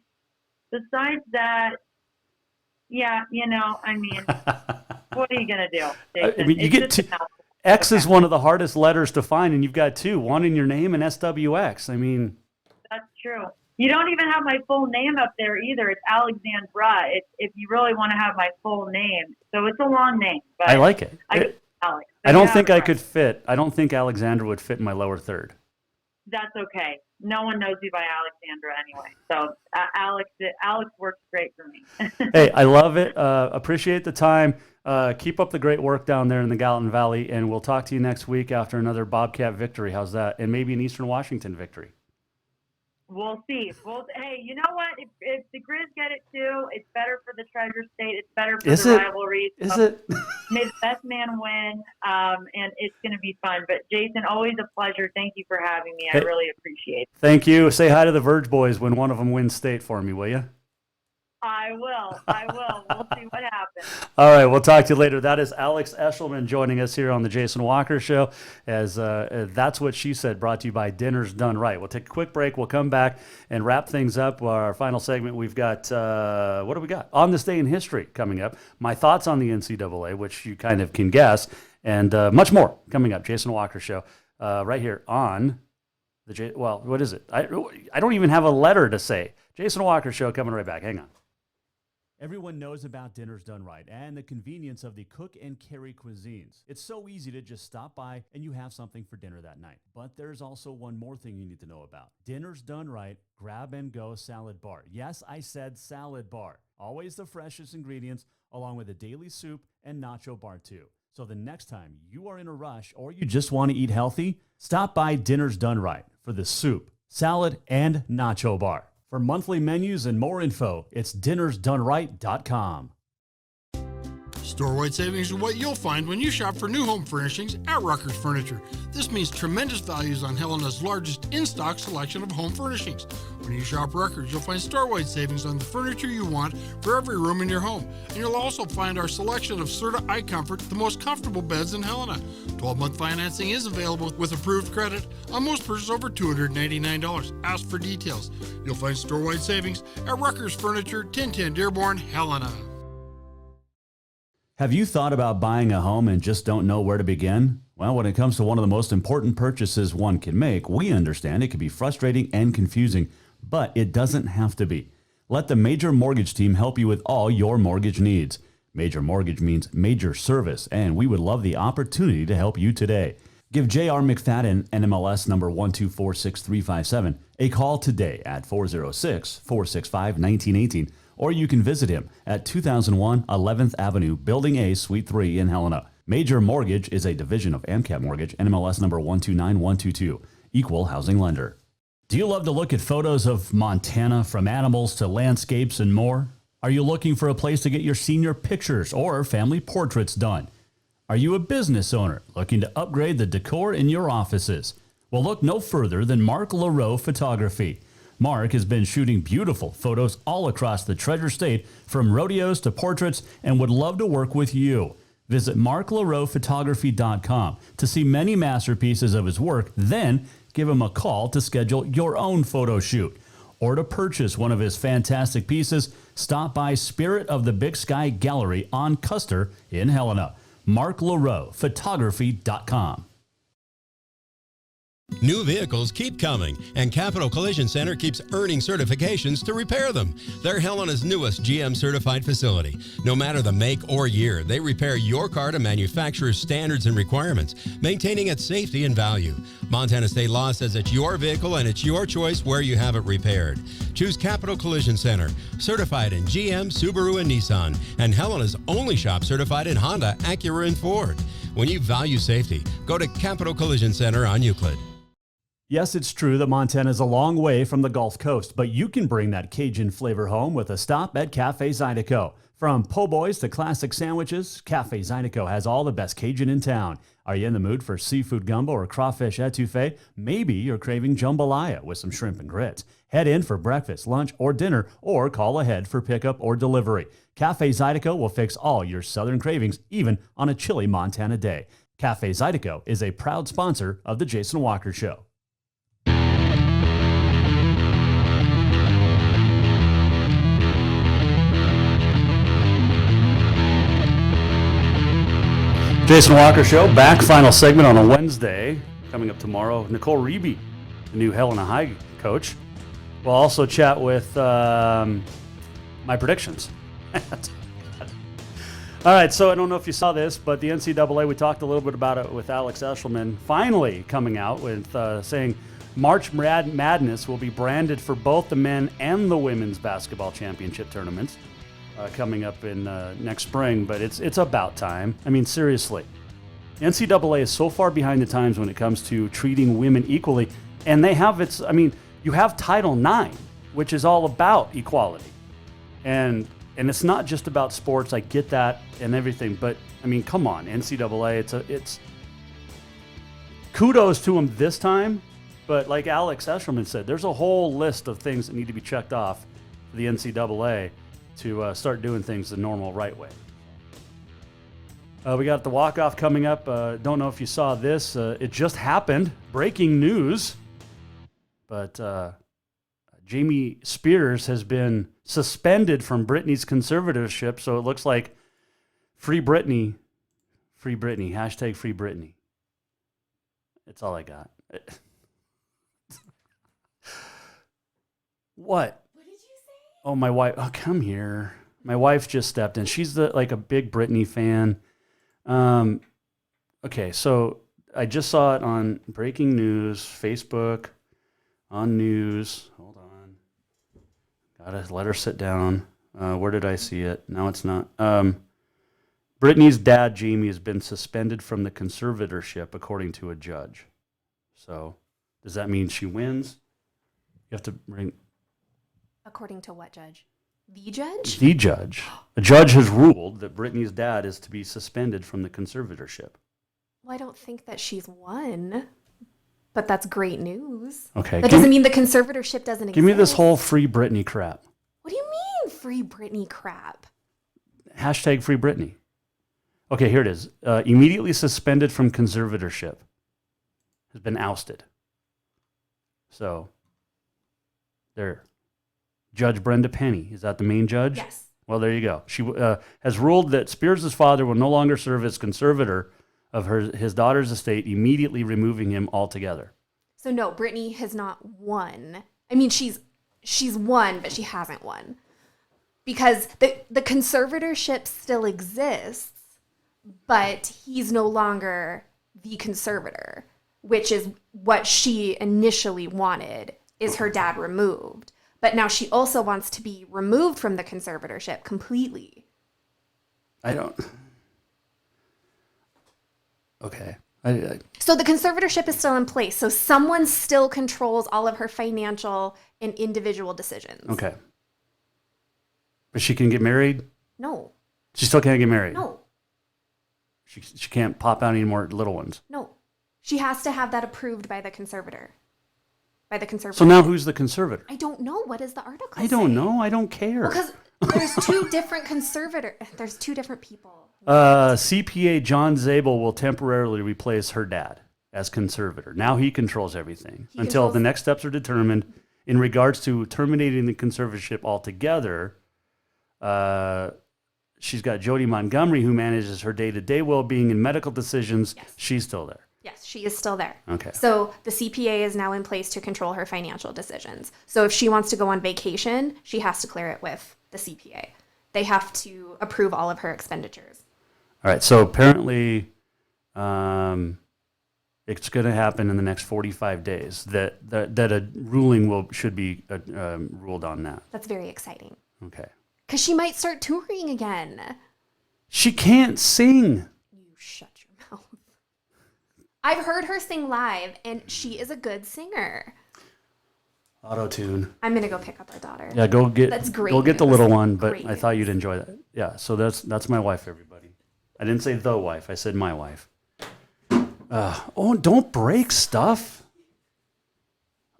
Besides that, yeah, I mean, what are you going to do, Jason? I mean, you get two. X is one of the hardest letters to find, and you've got two, one in your name and SWX. I mean, that's true. You don't even have my full name up there either. It's Alexandra. If you really want to have my full name, so it's a long name. But I like it. Alex. I don't think I could fit. I don't think Alexandra would fit in my lower third. That's okay. No one knows you by Alexandra anyway. So Alex works great for me. Hey, I love it. Appreciate the time. Keep up the great work down there in the Gallatin Valley, and we'll talk to you next week after another Bobcat victory. How's that? And maybe an Eastern Washington victory. We'll see. Hey, you know what? If the Griz get it too, it's better for the Treasure State. It's better for the rivalry. Is it? May the best man win, and it's going to be fun. But Jason, always a pleasure. Thank you for having me. I really appreciate it. Thank you. Say hi to the Verge boys when one of them wins state for me, will you? I will. We'll see what happens. All right, we'll talk to you later. That is Alex Eschelman joining us here on the Jason Walker Show. As That's What She Said, brought to you by Dinner's Done Right. We'll take a quick break. We'll come back and wrap things up. Our final segment, we've got, what do we got? On This Day in History coming up. My thoughts on the NCAA, which you kind of can guess, and much more coming up. Jason Walker Show right here on the what is it? I don't even have a letter to say. Jason Walker Show coming right back. Hang on. Everyone knows about Dinner's Done Right and the convenience of the cook and carry cuisines. It's so easy to just stop by and you have something for dinner that night. But there's also one more thing you need to know about. Dinner's Done Right Grab and Go Salad Bar. Yes, I said salad bar. Always the freshest ingredients along with a daily soup and nacho bar too. So the next time you are in a rush or you just want to eat healthy, stop by Dinner's Done Right for the soup, salad, and nacho bar. For monthly menus and more info, it's dinnersdoneright.com. Store-wide savings are what you'll find when you shop for new home furnishings at Rucker's Furniture. This means tremendous values on Helena's largest in-stock selection of home furnishings. When you shop Rucker's, you'll find store-wide savings on the furniture you want for every room in your home. And you'll also find our selection of Serta iComfort, the most comfortable beds in Helena. 12-month financing is available with approved credit on most purchases over $289. Ask for details. You'll find store-wide savings at Rucker's Furniture, 1010 Dearborn, Helena. Have you thought about buying a home and just don't know where to begin? Well, when it comes to one of the most important purchases one can make, we understand it can be frustrating and confusing, but it doesn't have to be. Let the Major Mortgage team help you with all your mortgage needs. Major Mortgage means major service, and we would love the opportunity to help you today. Give J.R. McFadden, NMLS number 1246357, a call today at 406-465-1918, or you can visit him at 2001 11th Avenue, Building A, Suite 3 in Helena. Major Mortgage is a division of AMCAP Mortgage, NMLS number 129122, equal housing lender. Do you love to look at photos of Montana, from animals to landscapes and more? Are you looking for a place to get your senior pictures or family portraits done? Are you a business owner looking to upgrade the decor in your offices? Well, look no further than Mark LaRoe Photography. Mark has been shooting beautiful photos all across the Treasure State, from rodeos to portraits, and would love to work with you. Visit marklaroephotography.com to see many masterpieces of his work, then give him a call to schedule your own photo shoot. Or to purchase one of his fantastic pieces, stop by Spirit of the Big Sky Gallery on Custer in Helena. marklaroephotography.com. New vehicles keep coming, and Capital Collision Center keeps earning certifications to repair them. They're Helena's newest GM-certified facility. No matter the make or year, they repair your car to manufacturer's standards and requirements, maintaining its safety and value. Montana state law says it's your vehicle and it's your choice where you have it repaired. Choose Capital Collision Center, certified in GM, Subaru, and Nissan, and Helena's only shop certified in Honda, Acura, and Ford. When you value safety, go to Capital Collision Center on Euclid. Yes, it's true that Montana is a long way from the Gulf Coast, but you can bring that Cajun flavor home with a stop at Cafe Zydeco. From po' boys to classic sandwiches, Cafe Zydeco has all the best Cajun in town. Are you in the mood for seafood gumbo or crawfish etouffee? Maybe you're craving jambalaya with some shrimp and grits. Head in for breakfast, lunch, or dinner, or call ahead for pickup or delivery. Cafe Zydeco will fix all your southern cravings, even on a chilly Montana day. Cafe Zydeco is a proud sponsor of The Jason Walker Show. Jason Walker Show, back, final segment on a Wednesday. Coming up tomorrow, Nicole Reeby, the new Helena High coach. We'll also chat with my predictions. All right, so I don't know if you saw this, but the NCAA, we talked a little bit about it with Alex Eschelman, finally coming out with saying March Madness will be branded for both the men and the women's basketball championship tournaments. Coming up in next spring, but it's about time. I mean, seriously. NCAA is so far behind the times when it comes to treating women equally, and they have you have Title IX, which is all about equality. And it's not just about sports, I get that and everything, but I mean, come on, NCAA, it's kudos to them this time, but like Alex Eschelman said, there's a whole list of things that need to be checked off for the NCAA to start doing things the normal right way. We got the walk-off coming up. Don't know if you saw this. It just happened. Breaking news. But Jamie Spears has been suspended from Britney's conservatorship, so it looks like free Britney. Free Britney. Hashtag free Britney. That's all I got. What? Oh, my wife. Oh, come here. My wife just stepped in. She's like a big Britney fan. Okay, so I just saw it on Breaking News, Facebook, on news. Hold on. Gotta let her sit down. Where did I see it? No, it's not. Britney's dad, Jamie, has been suspended from the conservatorship, according to a judge. So does that mean she wins? You have to bring... According to what judge? The judge? The judge. A judge has ruled that Britney's dad is to be suspended from the conservatorship. Well, I don't think that she's won, but that's great news. Okay. That doesn't mean the conservatorship doesn't exist. Give me this whole free Britney crap. What do you mean free Britney crap? Hashtag free Britney. Okay, here it is. Immediately suspended from conservatorship. Has been ousted. So, there. Judge Brenda Penny. Is that the main judge? Yes. Well, there you go. She has ruled that Spears' father will no longer serve as conservator of his daughter's estate, immediately removing him altogether. So no, Britney has not won. I mean, she's won, but she hasn't won. Because the conservatorship still exists, but he's no longer the conservator, which is what she initially wanted, is her dad removed. But now she also wants to be removed from the conservatorship completely. Okay. So the conservatorship is still in place. So someone still controls all of her financial and individual decisions. Okay. But she can get married? No. She still can't get married? No. She can't pop out any more little ones? No. She has to have that approved by the conservator. By the conservator. So now who's the conservator? I don't know. What does the article say? I don't know. I don't care. Because there's two different conservators. There's two different people. CPA John Zabel will temporarily replace her dad as conservator. Now he controls everything until the next steps are determined. In regards to terminating the conservatorship altogether, she's got Jody Montgomery, who manages her day-to-day well-being and medical decisions. Yes. She's still there. Yes, she is still there. Okay. So the CPA is now in place to control her financial decisions. So if she wants to go on vacation, she has to clear it with the CPA. They have to approve all of her expenditures. All right. So apparently, it's going to happen in the next 45 days that a ruling should be ruled on that. That's very exciting. Okay. Because she might start touring again. She can't sing. You shut your mouth. I've heard her sing live, and she is a good singer. Auto-tune. I'm going to go pick up our daughter. Yeah, go get the little one, but Great I thought you'd enjoy that. Yeah, so that's my wife, everybody. I didn't say the wife. I said my wife. Don't break stuff.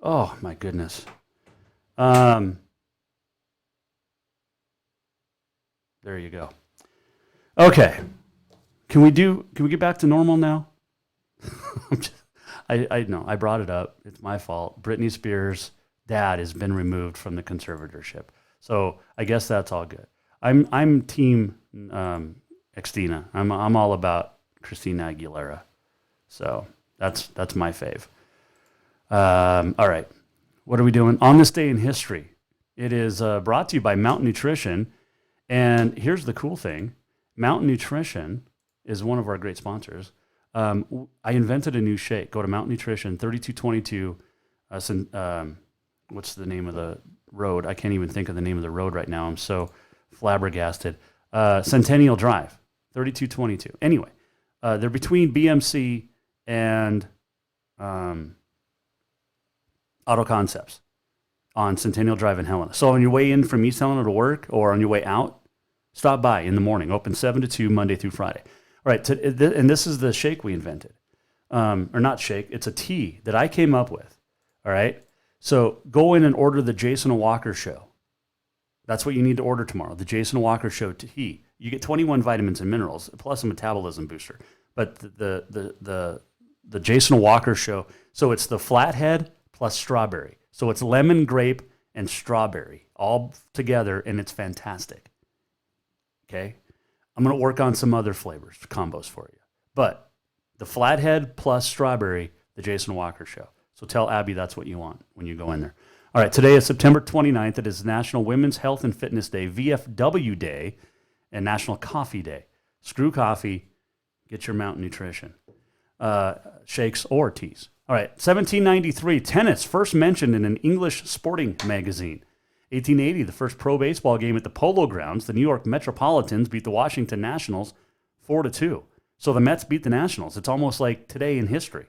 Oh, my goodness. There you go. Okay. Can we get back to normal now? I know, I brought it up. It's my fault. Britney Spears' dad has been removed from the conservatorship. So I guess that's all good. I'm team Xtina. I'm all about Christina Aguilera. So that's my fave. All right. What are we doing? On this day in history, it is brought to you by Mountain Nutrition. And here's the cool thing. Mountain Nutrition is one of our great sponsors. I invented a new shake. Go to Mountain Nutrition, 3222. What's the name of the road? I can't even think of the name of the road right now. I'm so flabbergasted. Centennial Drive, 3222. Anyway, they're between BMC and Auto Concepts on Centennial Drive in Helena. So on your way in from East Helena to work or on your way out, stop by in the morning. Open 7 to 2, Monday through Friday. All right, and this is the shake we invented. Or not shake, it's a tea that I came up with. All right? So go in and order the Jason Walker Show. That's what you need to order tomorrow, the Jason Walker Show tea. You get 21 vitamins and minerals, plus a metabolism booster. But the Jason Walker Show, so it's the flathead plus strawberry. So it's lemon, grape, and strawberry all together, and it's fantastic. Okay? I'm going to work on some other flavors, combos for you. But the flathead plus strawberry, the Jason Walker Show. So tell Abby that's what you want when you go in there. All right, today is September 29th. It is National Women's Health and Fitness Day, VFW Day, and National Coffee Day. Screw coffee, get your Mountain Nutrition. Shakes or teas. All right, 1793, tennis, first mentioned in an English sporting magazine. 1880, the first pro baseball game at the Polo Grounds. The New York Metropolitans beat the Washington Nationals 4-2. So the Mets beat the Nationals. It's almost like today in history.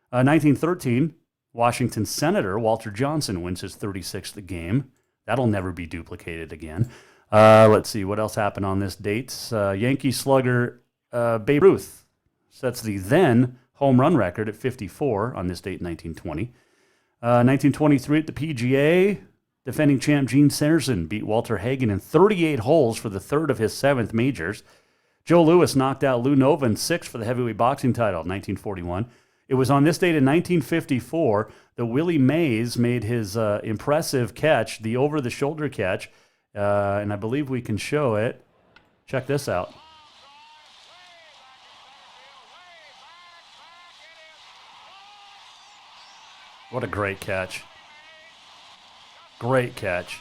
1913, Washington Senator Walter Johnson wins his 36th game. That'll never be duplicated again. Let's see, what else happened on this date? Yankee slugger Babe Ruth sets the then home run record at 54 on this date in 1920. 1923 at the PGA, defending champ Gene Sarazen beat Walter Hagen in 38 holes for the third of his 7th majors. Joe Louis knocked out Lou Nova in 6 for the heavyweight boxing title in 1941. It was on this date in 1954 that Willie Mays made his impressive catch, the over-the-shoulder catch, and I believe we can show it. Check this out. What a great catch. Great catch.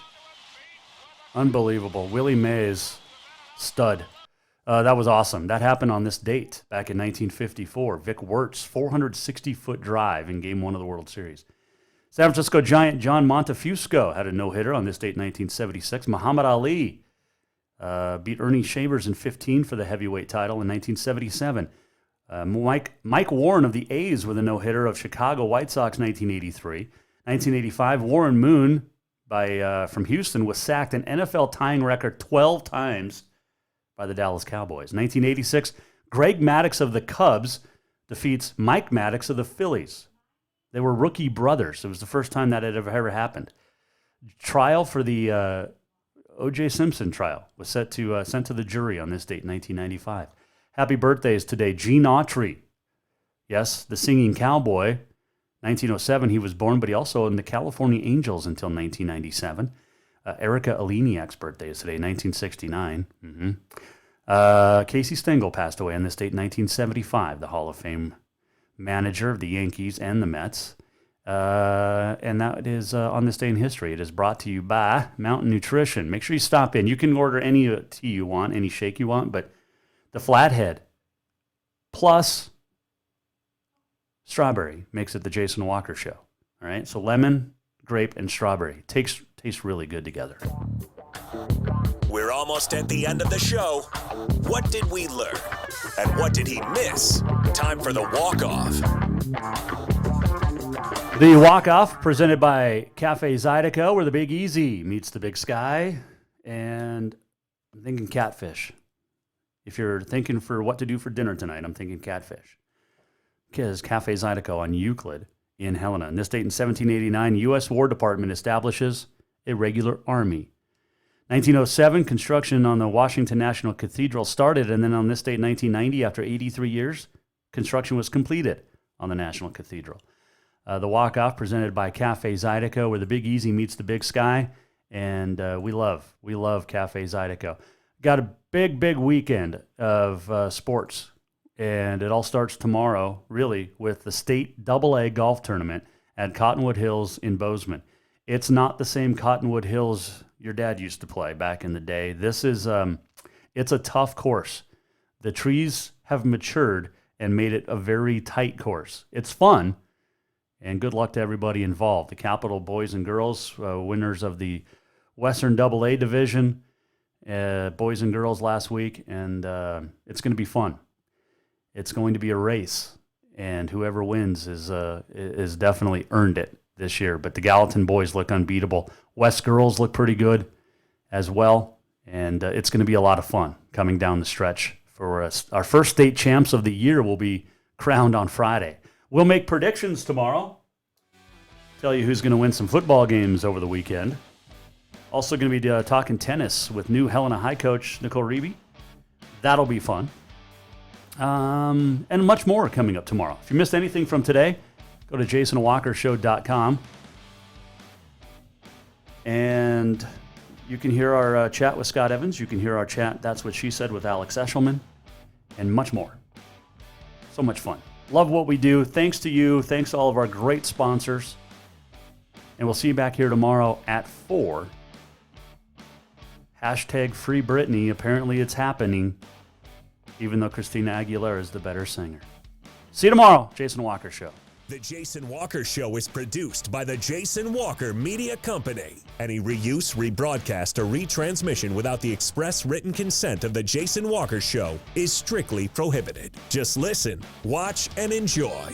Unbelievable. Willie Mays, stud. That was awesome. That happened on this date back in 1954. Vic Wirtz, 460-foot drive in Game 1 of the World Series. San Francisco Giant John Montefusco had a no-hitter on this date in 1976. Muhammad Ali beat Ernie Shavers in 15 for the heavyweight title in 1977. Mike Warren of the A's with a no-hitter of Chicago White Sox 1983. 1985, Warren Moon from Houston was sacked an NFL tying record 12 times by the Dallas Cowboys. 1986, Greg Maddux of the Cubs defeats Mike Maddux of the Phillies. They were rookie brothers. It was the first time that had ever happened. Trial for the O.J. Simpson trial was sent to the jury on this date, 1995. Happy birthdays today, Gene Autry. Yes, the singing cowboy. 1907 he was born, but he also in the California Angels until 1997. Erica Aleniak's birthday is today, 1969. Casey Stengel passed away on this date, 1975, the Hall of Fame manager of the Yankees and the Mets. And that is on this day in history. It is brought to you by Mountain Nutrition. Make sure you stop in. You can order any tea you want, any shake you want, but the flathead plus strawberry makes it the Jason Walker Show. All right, so lemon, grape, and strawberry. Tastes really good together. We're almost almost at the end of the show. What did we learn? And what did he miss? Time for the walk-off. The walk-off presented by Cafe Zydeco, where the Big Easy meets the Big Sky. And I'm thinking catfish. If you're thinking for what to do for dinner tonight, I'm thinking catfish. Because Cafe Zydeco on Euclid in Helena. In this date in 1789, U.S. War Department establishes a regular army. 1907, construction on the Washington National Cathedral started, and then on this date, 1990, after 83 years, construction was completed on the National Cathedral. The walk-off presented by Cafe Zydeco, where the Big Easy meets the Big Sky, and we love Cafe Zydeco. Got a big weekend of sports, and it all starts tomorrow, really, with the state AA golf tournament at Cottonwood Hills in Bozeman. It's not the same Cottonwood Hills your dad used to play back in the day. This is, it's a tough course. The trees have matured and made it a very tight course. It's fun, and good luck to everybody involved. The Capital boys and girls, winners of the Western AA division, boys and girls last week, and it's going to be fun. It's going to be a race, and whoever wins is definitely earned it this year. But the Gallatin boys look unbeatable. West girls look pretty good as well, and it's going to be a lot of fun coming down the stretch for us. Our first state champs of the year will be crowned on Friday. We'll make predictions tomorrow. Tell you who's going to win some football games over the weekend. Also going to be talking tennis with new Helena High coach Nicole Reeby. That'll be fun. And much more coming up tomorrow. If you missed anything from today, go to jasonwalkershow.com. And you can hear our chat with Scott Evans. You can hear our chat, That's What She Said, with Alex Eschelman. And much more. So much fun. Love what we do. Thanks to you. Thanks to all of our great sponsors. And we'll see you back here tomorrow at 4. Hashtag Free Britney. Apparently it's happening, even though Christina Aguilera is the better singer. See you tomorrow, Jason Walker Show. The Jason Walker Show is produced by the Jason Walker Media Company. Any reuse, rebroadcast, or retransmission without the express written consent of the Jason Walker Show is strictly prohibited. Just listen, watch, and enjoy.